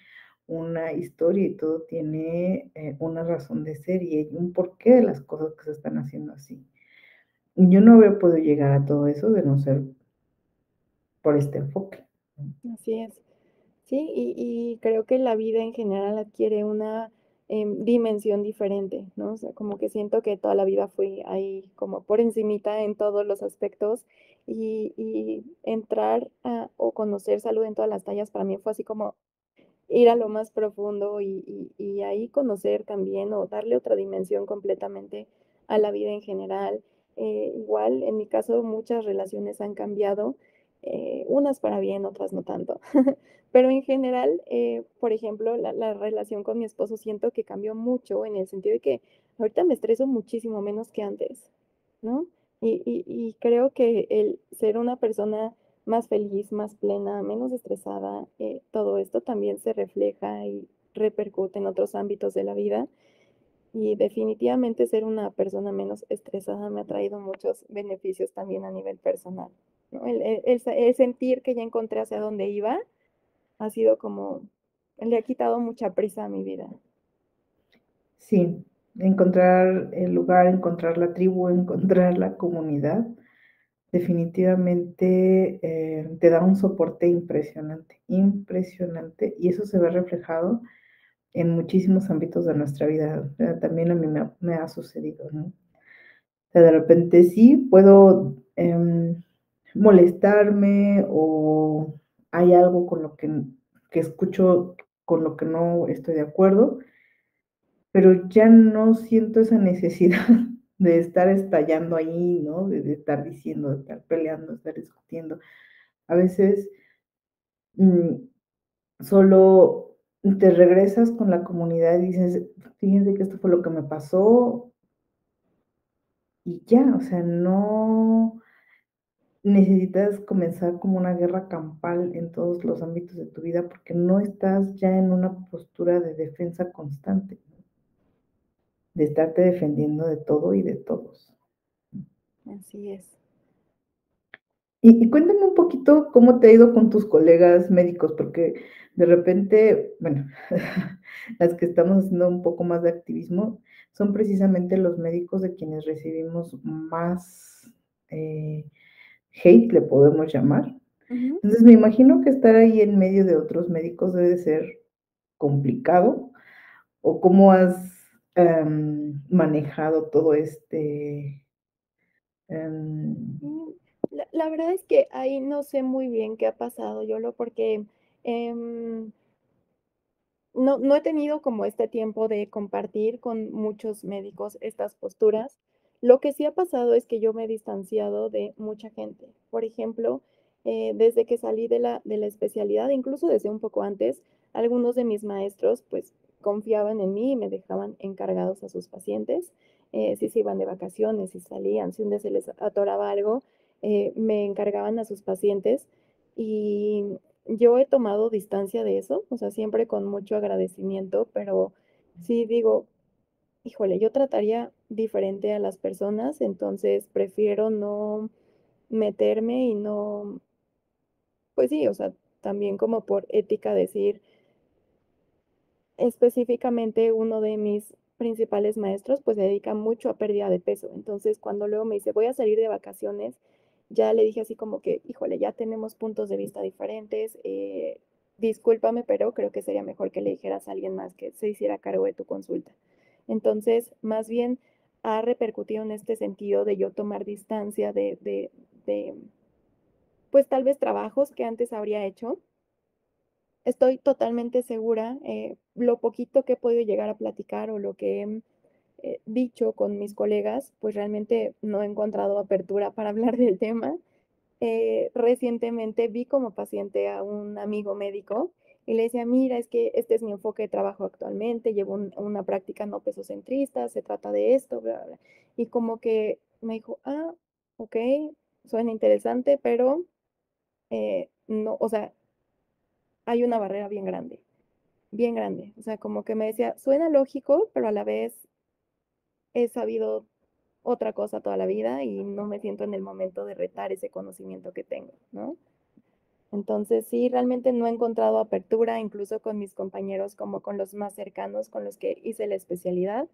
una historia y todo tiene una razón de ser y hay un porqué de las cosas que se están haciendo así. Yo no habría podido llegar a todo eso de no ser por este enfoque. Así es. Sí, y creo que la vida en general adquiere una dimensión diferente, ¿no? O sea, como que siento que toda la vida fui ahí como por encimita en todos los aspectos y entrar o conocer salud en todas las tallas para mí fue así como ir a lo más profundo y ahí conocer también o darle otra dimensión completamente a la vida en general. Igual, en mi caso, muchas relaciones han cambiado, unas para bien, otras no tanto. Pero en general, por ejemplo, la relación con mi esposo siento que cambió mucho en el sentido de que ahorita me estreso muchísimo menos que antes, ¿no? Y creo que el ser una persona más feliz, más plena, menos estresada, todo esto también se refleja y repercute en otros ámbitos de la vida. Y definitivamente ser una persona menos estresada me ha traído muchos beneficios también a nivel personal, ¿no? El sentir que ya encontré hacia dónde iba ha sido como, le ha quitado mucha prisa a mi vida. Sí, encontrar el lugar, encontrar la tribu, encontrar la comunidad, definitivamente te da un soporte impresionante, impresionante, y eso se ve reflejado en muchísimos ámbitos de nuestra vida. También a mí me ha sucedido, ¿no? O sea, de repente sí puedo molestarme o hay algo con lo que escucho con lo que no estoy de acuerdo, pero ya no siento esa necesidad de estar estallando ahí, ¿no? De estar diciendo, de estar peleando, de estar discutiendo. A veces mm, solo te regresas con la comunidad y dices, fíjense que esto fue lo que me pasó y ya, o sea, no necesitas comenzar como una guerra campal en todos los ámbitos de tu vida porque no estás ya en una postura de defensa constante. de estarte defendiendo de todo y de todos. Así es. Y cuéntame un poquito cómo te ha ido con tus colegas médicos, porque de repente, bueno, las que estamos haciendo un poco más de activismo son precisamente los médicos de quienes recibimos más hate, le podemos llamar. Ujú. Entonces me imagino que estar ahí en medio de otros médicos debe de ser complicado, o cómo has manejado todo este... em, Mm, la verdad es que ahí no sé muy bien qué ha pasado, Yolo, porque, em, no he tenido como este tiempo de compartir con muchos médicos estas posturas. Lo que sí ha pasado es que yo me he distanciado de mucha gente. Por ejemplo, desde que salí de la especialidad, incluso desde un poco antes, algunos de mis maestros, pues, confiaban en mí y me dejaban encargados a sus pacientes. Si se iban de vacaciones, si salían, si un día se les atoraba algo, me encargaban a sus pacientes. Y yo he tomado distancia de eso, o sea, siempre con mucho agradecimiento, pero sí digo, híjole, yo trataría diferente a las personas, entonces prefiero no meterme y no, pues sí, o sea, también como por ética decir, específicamente uno de mis principales maestros, pues se dedica mucho a pérdida de peso. Entonces, cuando luego me dice, voy a salir de vacaciones, ya le dije así como que, híjole, ya tenemos puntos de vista diferentes. Discúlpame, pero creo que sería mejor que le dijeras a alguien más que se hiciera cargo de tu consulta. Entonces, más bien ha repercutido en este sentido de yo tomar distancia de pues tal vez trabajos que antes habría hecho. Estoy totalmente segura, lo poquito que he podido llegar a platicar o lo que he dicho con mis colegas, pues realmente no he encontrado apertura para hablar del tema. Recientemente vi como paciente a un amigo médico y le decía, mira, es que este es mi enfoque de trabajo actualmente, llevo una práctica no pesocentrista, se trata de esto, bla, bla, bla. Y como que me dijo, ah, ok, suena interesante, pero no, o sea, hay una barrera bien grande. Bien grande. O sea, como que me decía, suena lógico, pero a la vez he sabido otra cosa toda la vida y no me siento en el momento de retar ese conocimiento que tengo, ¿no? Entonces, sí, realmente no he encontrado apertura, incluso con mis compañeros, como con los más cercanos, con los que hice la especialidad,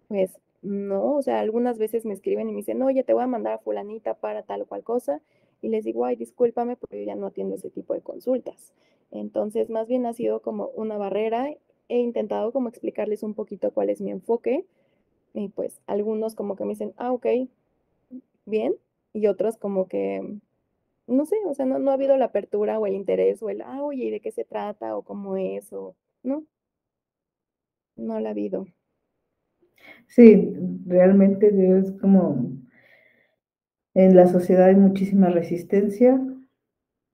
pues no, o sea, algunas veces me escriben y me dicen, oye, te voy a mandar a fulanita para tal o cual cosa, y les digo, ay, discúlpame, porque yo ya no atiendo ese tipo de consultas. Entonces, más bien ha sido como una barrera. He intentado como explicarles un poquito cuál es mi enfoque, y pues algunos como que me dicen, ah, ok, bien, y otros como que, no sé, o sea, no ha habido la apertura o el interés o el, ah, oye, ¿y de qué se trata o cómo es? O no, no la ha habido. sí, realmente es como en la sociedad hay muchísima resistencia,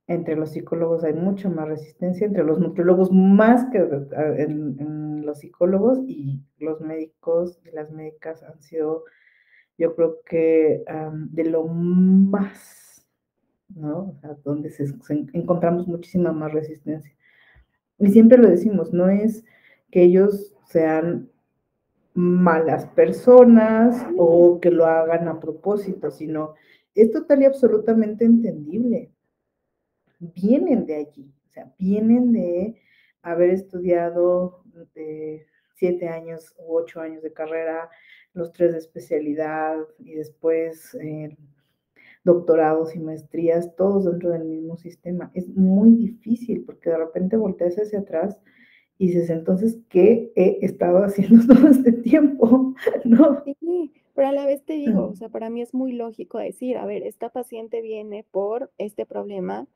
entre los psicólogos hay mucha más resistencia, entre los nutriólogos más que en los psicólogos, y los médicos y las médicas han sido, yo creo que de lo más, ¿no? O sea, donde encontramos muchísima más resistencia. Y siempre lo decimos, no es que ellos sean malas personas Sí, o que lo hagan a propósito, sino es total y absolutamente entendible. Vienen de allí, o sea, vienen de haber estudiado 7 años u 8 años de carrera, los 3 de especialidad y después doctorados y maestrías, todos dentro del mismo sistema. Es muy difícil porque de repente volteas hacia atrás y dices, entonces, ¿qué he estado haciendo todo este tiempo? ¿No? sí, pero a la vez te digo, o sea, para mí es muy lógico decir, a ver, esta paciente viene por este problema,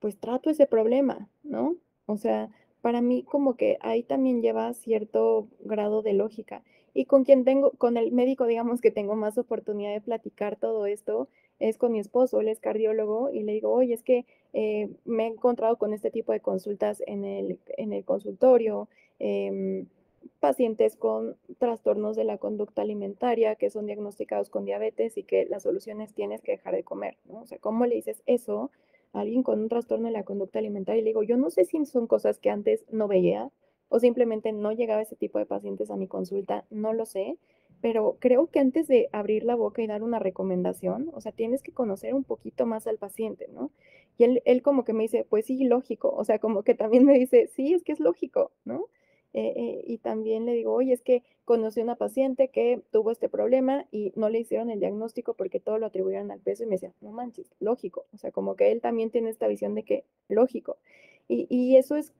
pues trato ese problema, ¿no? O sea, para mí como que ahí también lleva cierto grado de lógica. Y con quien tengo, con el médico, digamos que tengo más oportunidad de platicar todo esto, es con mi esposo, él es cardiólogo, y le digo, oye, es que me he encontrado con este tipo de consultas en el consultorio, pacientes con trastornos de la conducta alimentaria que son diagnosticados con diabetes y que la solución es tienes que dejar de comer, ¿no? O sea, ¿cómo le dices eso a alguien con un trastorno de la conducta alimentaria? Y le digo, yo no sé si son cosas que antes no veía, o simplemente no llegaba ese tipo de pacientes a mi consulta, no lo sé, pero creo que antes de abrir la boca y dar una recomendación, o sea, tienes que conocer un poquito más al paciente, ¿no? Y él como que me dice, pues sí, lógico, o sea, como que también me dice, sí, es que es lógico, ¿no? Y también le digo, oye, es que conocí a una paciente que tuvo este problema y no le hicieron el diagnóstico porque todo lo atribuyeron al peso y me decía, no manches, lógico, o sea, como que él también tiene esta visión de que lógico. Y eso es,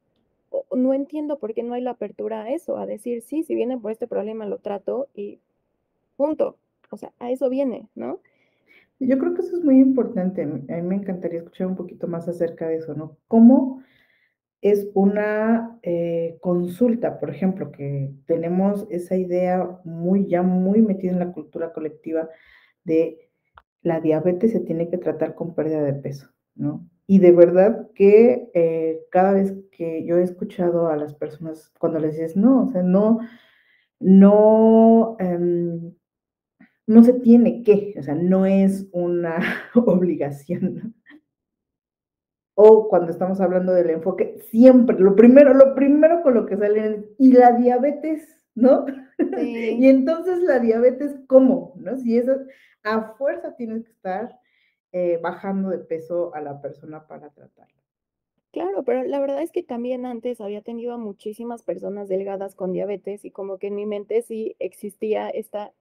no entiendo por qué no hay la apertura a eso, a decir, sí, si viene por este problema lo trato y punto. O sea, a eso viene, ¿no? Yo creo que eso es muy importante. A mí me encantaría escuchar un poquito más acerca de eso, ¿no? ¿Cómo es una consulta, por ejemplo, que tenemos esa idea ya muy metida en la cultura colectiva de la diabetes se tiene que tratar con pérdida de peso, ¿no? Y de verdad que cada vez que yo he escuchado a las personas cuando les dices, no, o sea, no, no se tiene que, o sea, no es una obligación, ¿no? O cuando estamos hablando del enfoque, siempre, lo primero con lo que salen es, y la diabetes, ¿no? Y Sí. entonces la diabetes, ¿cómo? ¿No? Si eso, a fuerza tienes que estar bajando de peso a la persona para tratarlo. Claro, pero la verdad es que también antes había tenido a muchísimas personas delgadas con diabetes y como que en mi mente sí existía esta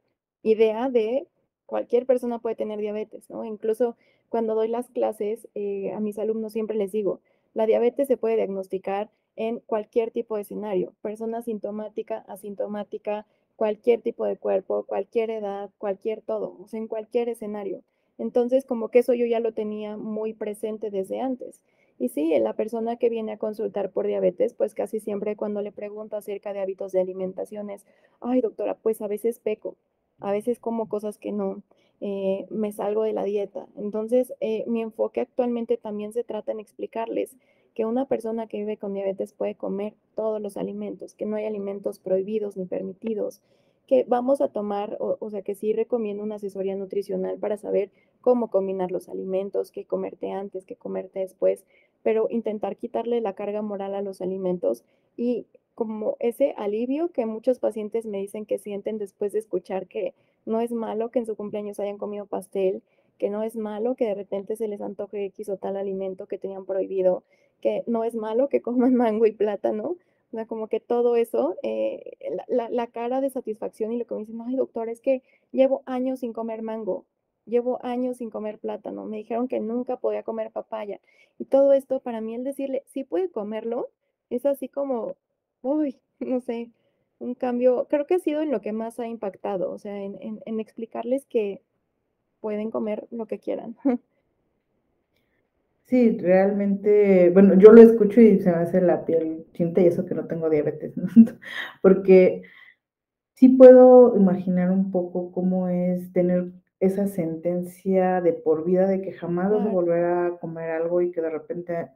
idea de cualquier persona puede tener diabetes, ¿no? Incluso cuando doy las clases, a mis alumnos siempre les digo, la diabetes se puede diagnosticar en cualquier tipo de escenario, persona sintomática, asintomática, cualquier tipo de cuerpo, cualquier edad, cualquier todo, o sea, en cualquier escenario. Entonces, como que eso yo ya lo tenía muy presente desde antes. Y sí, la persona que viene a consultar por diabetes, pues casi siempre cuando le pregunto acerca de hábitos de alimentación es, ay doctora, pues a veces peco, a veces como cosas que no, me salgo de la dieta. Entonces, mi enfoque actualmente también se trata en explicarles que una persona que vive con diabetes puede comer todos los alimentos, que no hay alimentos prohibidos ni permitidos, que vamos a tomar, o sea, que sí recomiendo una asesoría nutricional para saber cómo combinar los alimentos, qué comerte antes, qué comerte después, pero intentar quitarle la carga moral a los alimentos y como ese alivio que muchos pacientes me dicen que sienten después de escuchar que no es malo que en su cumpleaños hayan comido pastel, que no es malo que de repente se les antoje X o tal alimento que tenían prohibido, que no es malo que coman mango y plátano. O sea, como que todo eso, la cara de satisfacción y lo que me dicen, ay doctor, es que llevo años sin comer mango, llevo años sin comer plátano, me dijeron que nunca podía comer papaya. Y todo esto, para mí, el decirle, sí puede comerlo, es así como, uy, no sé, un cambio, creo que ha sido en lo que más ha impactado, o sea, en explicarles que pueden comer lo que quieran. Sí, realmente, bueno, yo lo escucho y se me hace la piel chinita y eso que no tengo diabetes, ¿no? Porque sí puedo imaginar un poco cómo es tener esa sentencia de por vida de que jamás vas a Claro, volver a comer algo y que de repente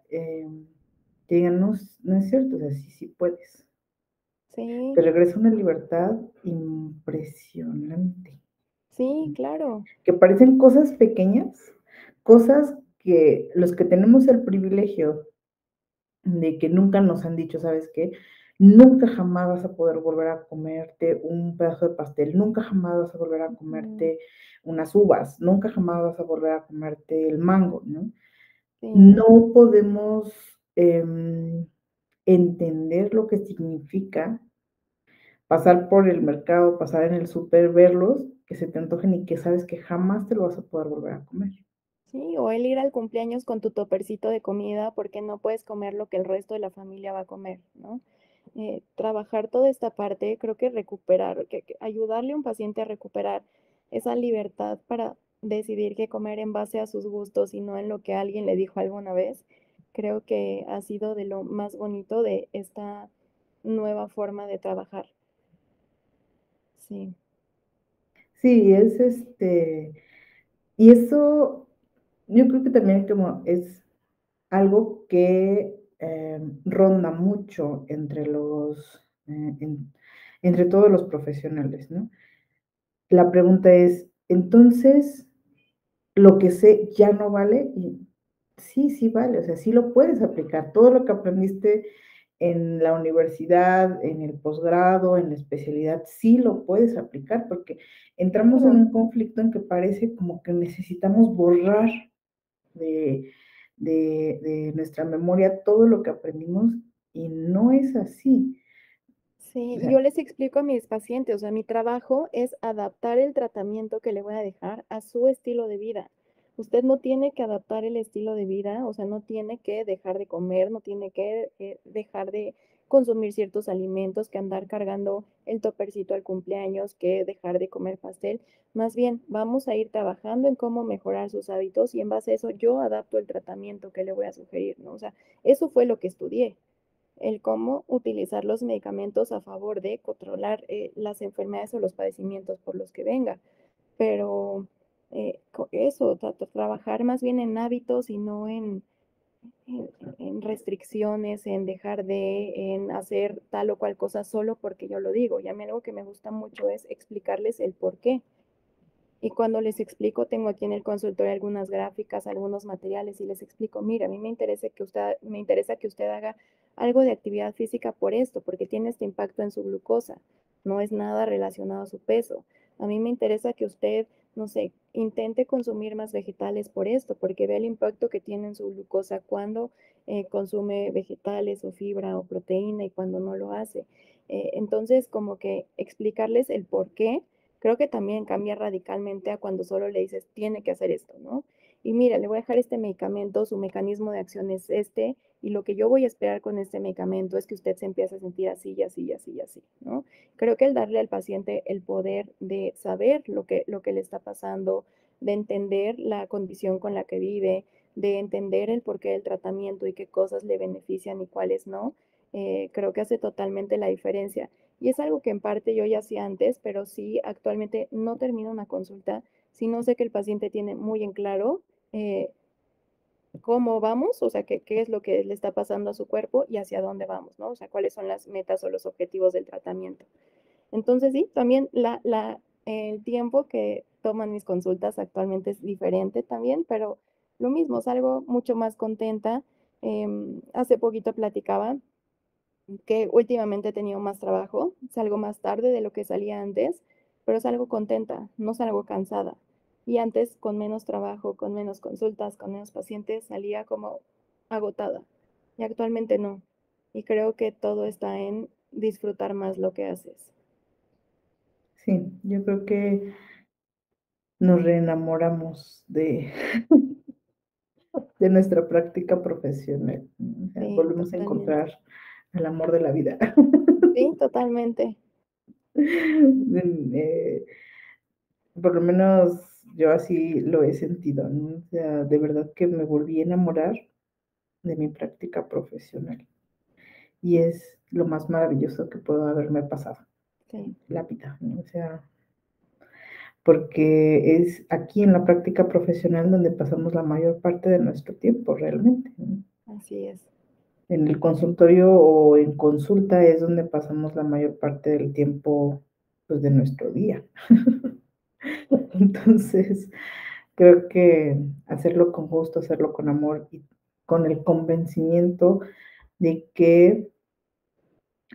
te digan, no, no es cierto, o sea, sí, sí puedes. sí, Te regresa una libertad impresionante, sí, claro, que parecen cosas pequeñas, cosas que los que tenemos el privilegio de que nunca nos han dicho, ¿sabes qué? Nunca jamás vas a poder volver a comerte un pedazo de pastel, nunca jamás vas a volver a mm, comerte unas uvas, nunca jamás vas a volver a comerte el mango, ¿no? sí, No podemos entender lo que significa pasar por el mercado, pasar en el súper, verlos, que se te antojen y que sabes que jamás te lo vas a poder volver a comer. sí, o el ir al cumpleaños con tu topercito de comida porque no puedes comer lo que el resto de la familia va a comer, ¿no? Trabajar toda esta parte, creo que recuperar, que ayudarle a un paciente a recuperar esa libertad para decidir qué comer en base a sus gustos y no en lo que alguien le dijo alguna vez, creo que ha sido de lo más bonito de esta nueva forma de trabajar. Sí, Sí, y eso yo creo que también como es algo que ronda mucho entre todos los profesionales, ¿no? La pregunta es, entonces, ¿lo que sé ya no vale? Y sí, sí vale, o sea, sí lo puedes aplicar. Todo lo que aprendiste en la universidad, en el posgrado, en la especialidad, sí lo puedes aplicar, porque entramos en Claro. un conflicto en que parece como que necesitamos borrar de, de nuestra memoria todo lo que aprendimos y no es así. Sí, O y sea, yo les explico a mis pacientes, o sea, mi trabajo es adaptar el tratamiento que le voy a dejar a su estilo de vida. Usted no tiene que adaptar el estilo de vida, o sea, no tiene que dejar de comer, no tiene que dejar de consumir ciertos alimentos, que andar cargando el topercito al cumpleaños, que dejar de comer pastel. Más bien, vamos a ir trabajando en cómo mejorar sus hábitos y en base a eso yo adapto el tratamiento que le voy a sugerir, ¿no? O sea, eso fue lo que estudié, el cómo utilizar los medicamentos a favor de controlar las enfermedades o los padecimientos por los que venga. Pero eso, trabajar más bien en hábitos y no en, en restricciones, en dejar de, en hacer tal o cual cosa solo porque yo lo digo. Y a mí algo que me gusta mucho es explicarles el por qué. Y cuando les explico, tengo aquí en el consultorio algunas gráficas, algunos materiales y les explico, mira, a mí me interesa que usted haga algo de actividad física por esto, porque tiene este impacto en su glucosa. No es nada relacionado a su peso. A mí me interesa que usted, no sé, intente consumir más vegetales por esto, porque ve el impacto que tiene en su glucosa cuando consume vegetales o fibra o proteína y cuando no lo hace. Entonces, como que explicarles el por qué. Creo que también cambia radicalmente a cuando solo le dices, tiene que hacer esto, ¿no? Y mira, le voy a dejar este medicamento, su mecanismo de acción es este, y lo que yo voy a esperar con este medicamento es que usted se empiece a sentir así y así y así y así, ¿no? Creo que el darle al paciente el poder de saber lo que le está pasando, de entender la condición con la que vive, de entender el porqué del tratamiento y qué cosas le benefician y cuáles no, creo que hace totalmente la diferencia. Y es algo que en parte yo ya hacía antes, pero sí actualmente no termino una consulta si no sé que el paciente tiene muy en claro eh, cómo vamos, o sea, qué es lo que le está pasando a su cuerpo y hacia dónde vamos, ¿no? O sea, cuáles son las metas o los objetivos del tratamiento. Entonces, sí, también el tiempo que toman mis consultas actualmente es diferente también, pero lo mismo, salgo mucho más contenta. Hace poquito platicaba que últimamente he tenido más trabajo, salgo más tarde de lo que salía antes, pero salgo contenta, no salgo cansada. Y antes, con menos trabajo, con menos consultas, con menos pacientes, salía como agotada. Y actualmente no. Y creo que todo está en disfrutar más lo que haces. sí, yo creo que nos reenamoramos de nuestra práctica profesional. O sea, Sí, volvemos a totalmente. encontrar el amor de la vida. Sí, totalmente. Eh, por lo menos yo así lo he sentido, ¿no? O sea, de verdad que me volví a enamorar de mi práctica profesional y es lo más maravilloso que puedo haberme pasado Sí, en la vida, ¿no? O sea, porque es aquí en la práctica profesional donde pasamos la mayor parte de nuestro tiempo realmente, ¿no? así es. En el consultorio o en consulta es donde pasamos la mayor parte del tiempo, pues, de nuestro día. Entonces, creo que hacerlo con gusto, hacerlo con amor y con el convencimiento de que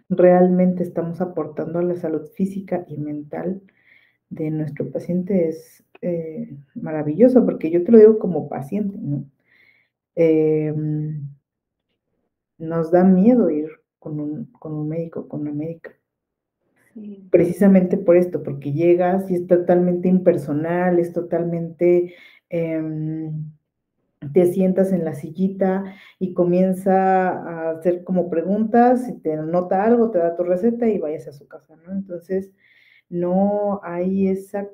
realmente estamos aportando a la salud física y mental de nuestro paciente es maravilloso, porque yo te lo digo como paciente, ¿no? Em, nos da miedo ir con un médico, con una médica. Sí, Precisamente por esto, porque llegas y es totalmente impersonal, es totalmente, te sientas en la sillita y comienza a hacer como preguntas, si te nota algo, te da tu receta y vayas a su casa, ¿no? Entonces, no hay esa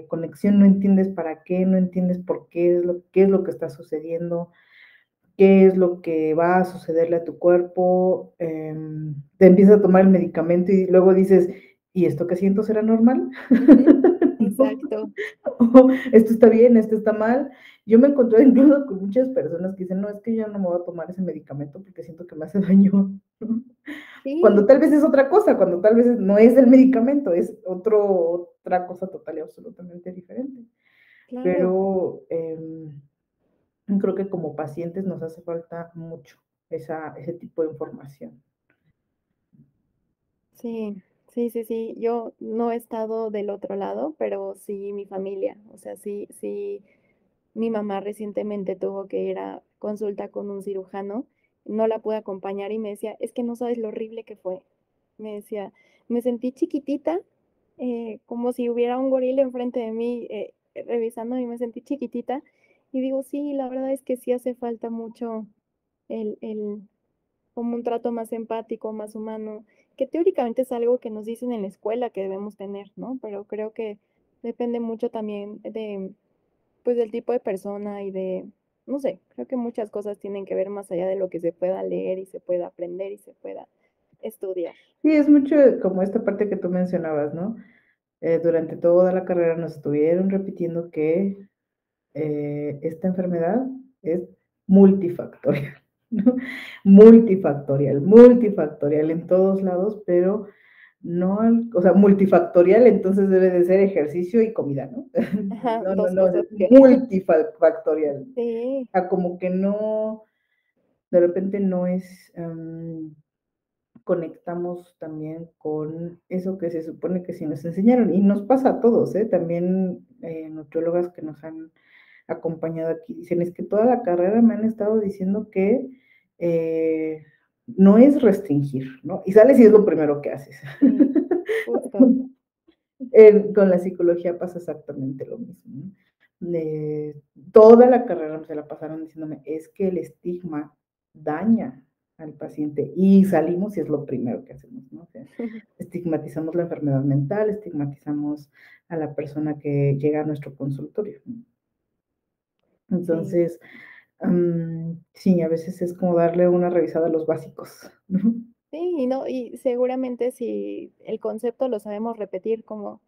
conexión, no entiendes para qué, no entiendes por qué es lo que está sucediendo, qué es lo que va a sucederle a tu cuerpo, te empiezas a tomar el medicamento y luego dices, ¿y esto que siento será normal? ujú, ¿No? exacto. O, esto está bien, esto está mal. Yo me encontré incluso con muchas personas que dicen, no, es que yo no me voy a tomar ese medicamento porque siento que me hace daño. Cuando Sí, tal vez es otra cosa, cuando tal vez no es el medicamento, es otra cosa total y absolutamente diferente. claro. Pero creo que como pacientes nos hace falta mucho ese tipo de información. Sí, sí, sí, sí. Yo no he estado del otro lado, pero sí mi familia. O sea, sí, sí, mi mamá recientemente tuvo que ir a consulta con un cirujano. No la pude acompañar y me decía, es que no sabes lo horrible que fue. Me decía, me sentí chiquitita, como si hubiera un gorila enfrente de mí revisando y me sentí chiquitita. Y digo, sí, la verdad es que sí hace falta mucho el como un trato más empático, más humano, que teóricamente es algo que nos dicen en la escuela que debemos tener, ¿no? Pero creo que depende mucho también de, pues, del tipo de persona y de, no sé, creo que muchas cosas tienen que ver más allá de lo que se pueda leer y se pueda aprender y se pueda estudiar. Sí, es mucho como esta parte que tú mencionabas, ¿no? Durante toda la carrera nos estuvieron repitiendo que esta enfermedad es multifactorial, ¿no? Multifactorial, multifactorial en todos lados, pero no, o sea, multifactorial, entonces debe de ser ejercicio y comida, ¿no? Ajá, No, no, dos no, cosas es que multifactorial. sí, O sea, como que no, de repente no es, conectamos también con eso que se supone que sí nos enseñaron, y nos pasa a todos, ¿eh? También nutriólogas que nos han acompañado aquí dicen, es que toda la carrera me han estado diciendo que no es restringir, ¿no? Y sales y es lo primero que haces. sí, justo, Con la psicología pasa exactamente lo mismo, ¿no? Toda la carrera se la pasaron diciéndome, es que el estigma daña al paciente y salimos y es lo primero que hacemos, ¿no? O sea, estigmatizamos la enfermedad mental, estigmatizamos a la persona que llega a nuestro consultorio, ¿no? sí. Entonces, sí, a veces es como darle una revisada a los básicos, ¿no? Sí, y no, y seguramente si el concepto lo sabemos repetir como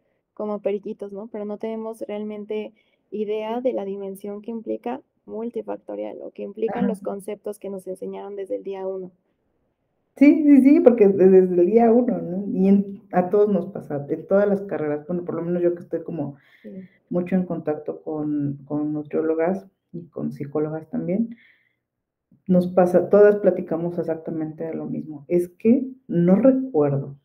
periquitos, ¿no? Pero no tenemos realmente idea de la dimensión que implica multifactorial o que implican Ajá. los conceptos que nos enseñaron desde el día uno. Sí, sí, sí, porque desde el día uno, ¿no? Y a todos nos pasa, en todas las carreras, bueno, por lo menos yo que estoy como Sí. mucho en contacto con nutriólogas y con psicólogas también, nos pasa, todas platicamos exactamente de lo mismo. Es que no recuerdo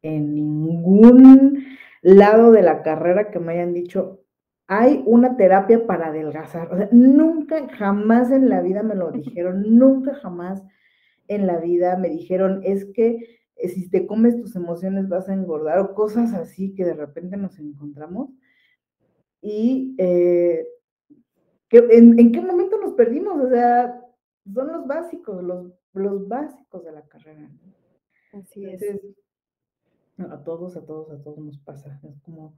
en ningún lado de la carrera que me hayan dicho, hay una terapia para adelgazar. O sea, nunca, jamás en la vida me lo dijeron, nunca, jamás en la vida me dijeron, es que si te comes tus emociones vas a engordar o cosas así que de repente nos encontramos. Y ¿en qué momento nos perdimos? O sea, son los básicos, los básicos de la carrera, ¿no? Así es. Entonces, a todos nos pasa. Es como,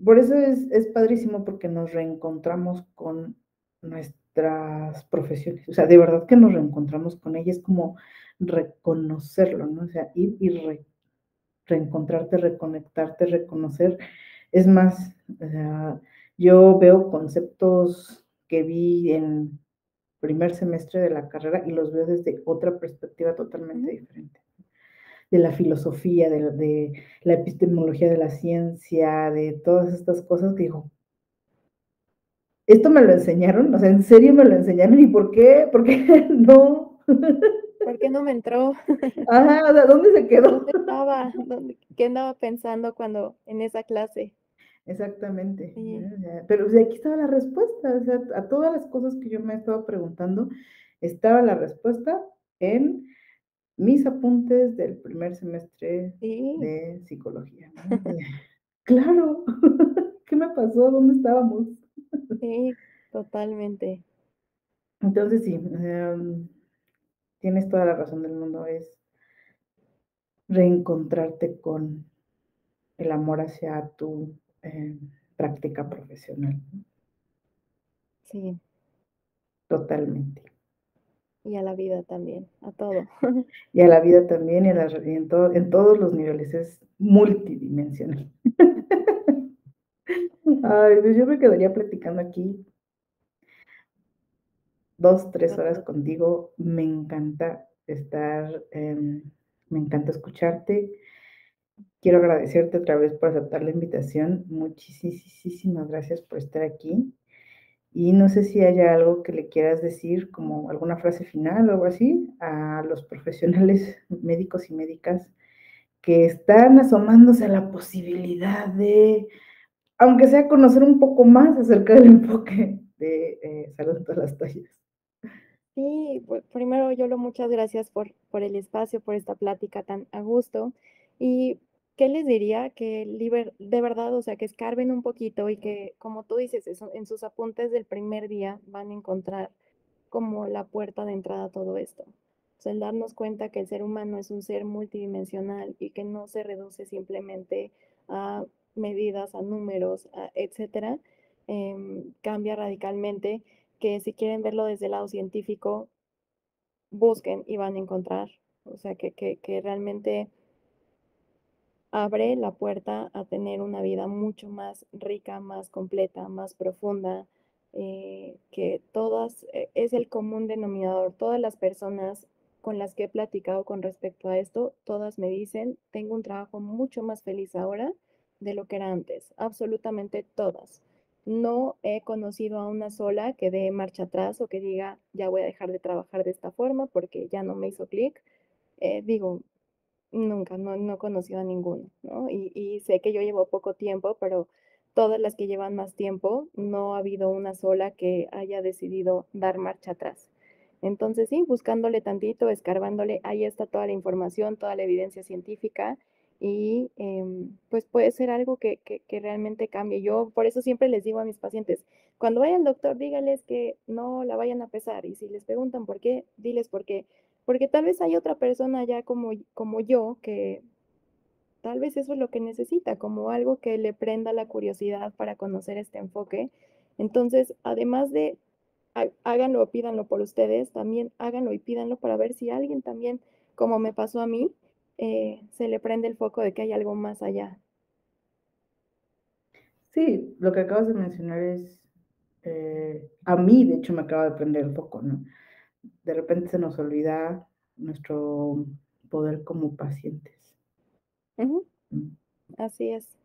por eso es padrísimo porque nos reencontramos con nuestras profesiones. O sea, de verdad que nos reencontramos con ellas, es como reconocerlo, ¿no? O sea, ir y reencontrarte, reconectarte, reconocer. Es más, o sea, yo veo conceptos que vi en primer semestre de la carrera y los veo desde otra perspectiva totalmente Ujú. diferente. De la filosofía, de la epistemología de la ciencia, de todas estas cosas que digo, ¿esto me lo enseñaron? O sea, ¿en serio me lo enseñaron? ¿Y por qué? ¿Por qué no? ¿Por qué no me entró? Ajá, o sea, ¿dónde se quedó? ¿Dónde estaba? ¿Qué andaba pensando cuando en esa clase? Exactamente. Sí, O sea, pero o sea, aquí estaba la respuesta. O sea, a todas las cosas que yo me he estado preguntando, estaba la respuesta en mis apuntes del primer semestre sí, de psicología, ¿no? Claro, ¿qué me pasó? ¿Dónde estábamos? sí, totalmente. Entonces sí, tienes toda la razón del mundo, es reencontrarte con el amor hacia tu práctica profesional, ¿no? Sí, Totalmente. y a la vida también, a todo. Y a la vida también, y en todos los niveles, es multidimensional. Ay, pues yo me quedaría platicando aquí 2, 3 horas contigo. Me encanta estar, me encanta escucharte. Quiero agradecerte otra vez por aceptar la invitación. Muchísimas gracias por estar aquí. Y no sé si haya algo que le quieras decir, como alguna frase final o algo así, a los profesionales médicos y médicas que están asomándose a la posibilidad de, aunque sea conocer un poco más acerca del enfoque de salud en todas las tallas. Sí, pues primero, Yolo, muchas gracias por el espacio, por esta plática tan a gusto. ¿Y qué les diría? Que de verdad, o sea, que escarben un poquito y que, como tú dices, en sus apuntes del primer día van a encontrar como la puerta de entrada a todo esto. O sea, el darnos cuenta que el ser humano es un ser multidimensional y que no se reduce simplemente a medidas, a números, etcétera, cambia radicalmente. Que si quieren verlo desde el lado científico, busquen y van a encontrar. O sea, que realmente abre la puerta a tener una vida mucho más rica, más completa, más profunda, que todas, es el común denominador. Todas las personas con las que he platicado con respecto a esto, todas me dicen, tengo un trabajo mucho más feliz ahora de lo que era antes, absolutamente todas. No he conocido a una sola que dé marcha atrás o que diga, ya voy a dejar de trabajar de esta forma porque ya no me hizo clic. Digo, nunca, no he conocido a ninguno, ¿no? Y sé que yo llevo poco tiempo, pero todas las que llevan más tiempo, no ha habido una sola que haya decidido dar marcha atrás. Entonces, sí, buscándole tantito, escarbándole, ahí está toda la información, toda la evidencia científica y pues puede ser algo que realmente cambie. Yo por eso siempre les digo a mis pacientes, cuando vaya al doctor, díganles que no la vayan a pesar y si les preguntan por qué, diles por qué, porque tal vez hay otra persona ya como yo que tal vez eso es lo que necesita, como algo que le prenda la curiosidad para conocer este enfoque. Entonces, además de háganlo o pídanlo por ustedes, también háganlo y pídanlo para ver si alguien también, como me pasó a mí, se le prende el foco de que hay algo más allá. Sí, lo que acabas de mencionar es, a mí de hecho me acaba de prender el foco, ¿no? De repente se nos olvida nuestro poder como pacientes. Ujú, ¿No? así es.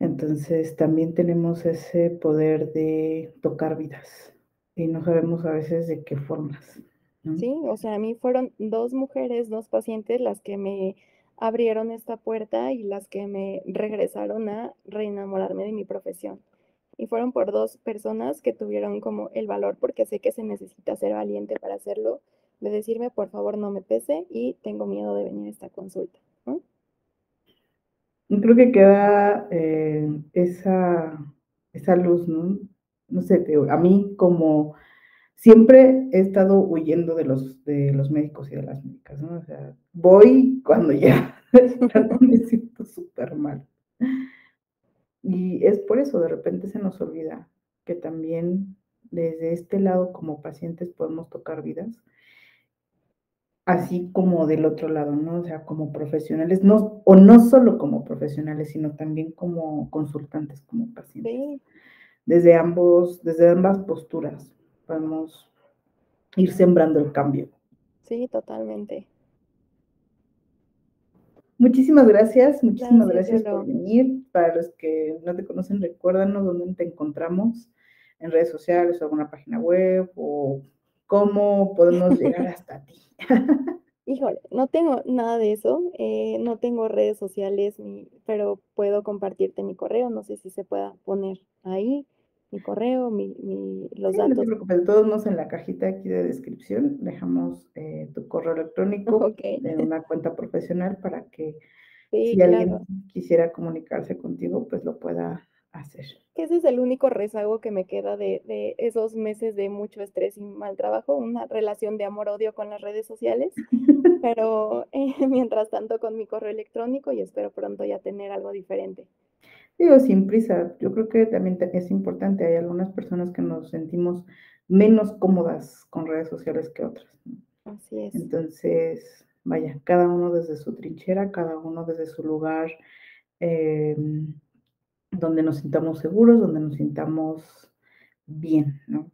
Entonces también tenemos ese poder de tocar vidas y no sabemos a veces de qué formas, ¿no? Sí, o sea, a mí fueron dos mujeres, dos pacientes las que me abrieron esta puerta y las que me regresaron a reenamorarme de mi profesión. Y fueron por dos personas que tuvieron como el valor, porque sé que se necesita ser valiente para hacerlo, de decirme, por favor, no me pese y tengo miedo de venir a esta consulta, ¿no? Y creo que queda esa luz, ¿no? No sé, a mí como siempre he estado huyendo de los médicos y de las médicas, ¿no? O sea, voy cuando ya me siento súper mal. Y es por eso, de repente se nos olvida que también desde este lado como pacientes podemos tocar vidas, así como del otro lado, ¿no? O sea, como profesionales, no, o no solo como profesionales, sino también como consultantes, como pacientes. Sí, Desde ambas posturas podemos ir sembrando el cambio. sí, totalmente. Muchísimas Gracias, gracias por Yolo. venir. Para los que no te conocen, recuérdanos dónde te encontramos en redes sociales o alguna página web o cómo podemos llegar hasta ti. Híjole, no tengo nada de eso, no tengo redes sociales, pero puedo compartirte mi correo, no sé si se pueda poner ahí, mi correo, los Sí, no te datos. preocupes, de todos modos en la cajita aquí de descripción dejamos tu correo electrónico Ok, de una cuenta profesional para que sí, si alguien claro. quisiera comunicarse contigo, pues lo pueda hacer. Que ese es el único rezago que me queda de esos meses de mucho estrés y mal trabajo, una relación de amor-odio con las redes sociales, pero mientras tanto con mi correo electrónico y espero pronto ya tener algo diferente. Digo, sin prisa, yo creo que también es importante, hay algunas personas que nos sentimos menos cómodas con redes sociales que otras, ¿no? Así es. Entonces, vaya, cada uno desde su trinchera, cada uno desde su lugar, eh, donde nos sintamos seguros, donde nos sintamos bien, ¿no?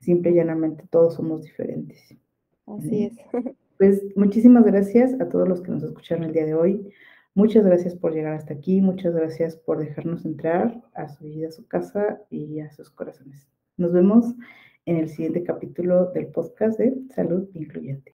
Simple y llanamente todos somos diferentes. Así ¿Vale? es. Pues muchísimas gracias a todos los que nos escucharon el día de hoy. Muchas gracias por llegar hasta aquí. Muchas gracias por dejarnos entrar a su vida, a su casa y a sus corazones. Nos vemos en el siguiente capítulo del podcast de Salud Incluyente.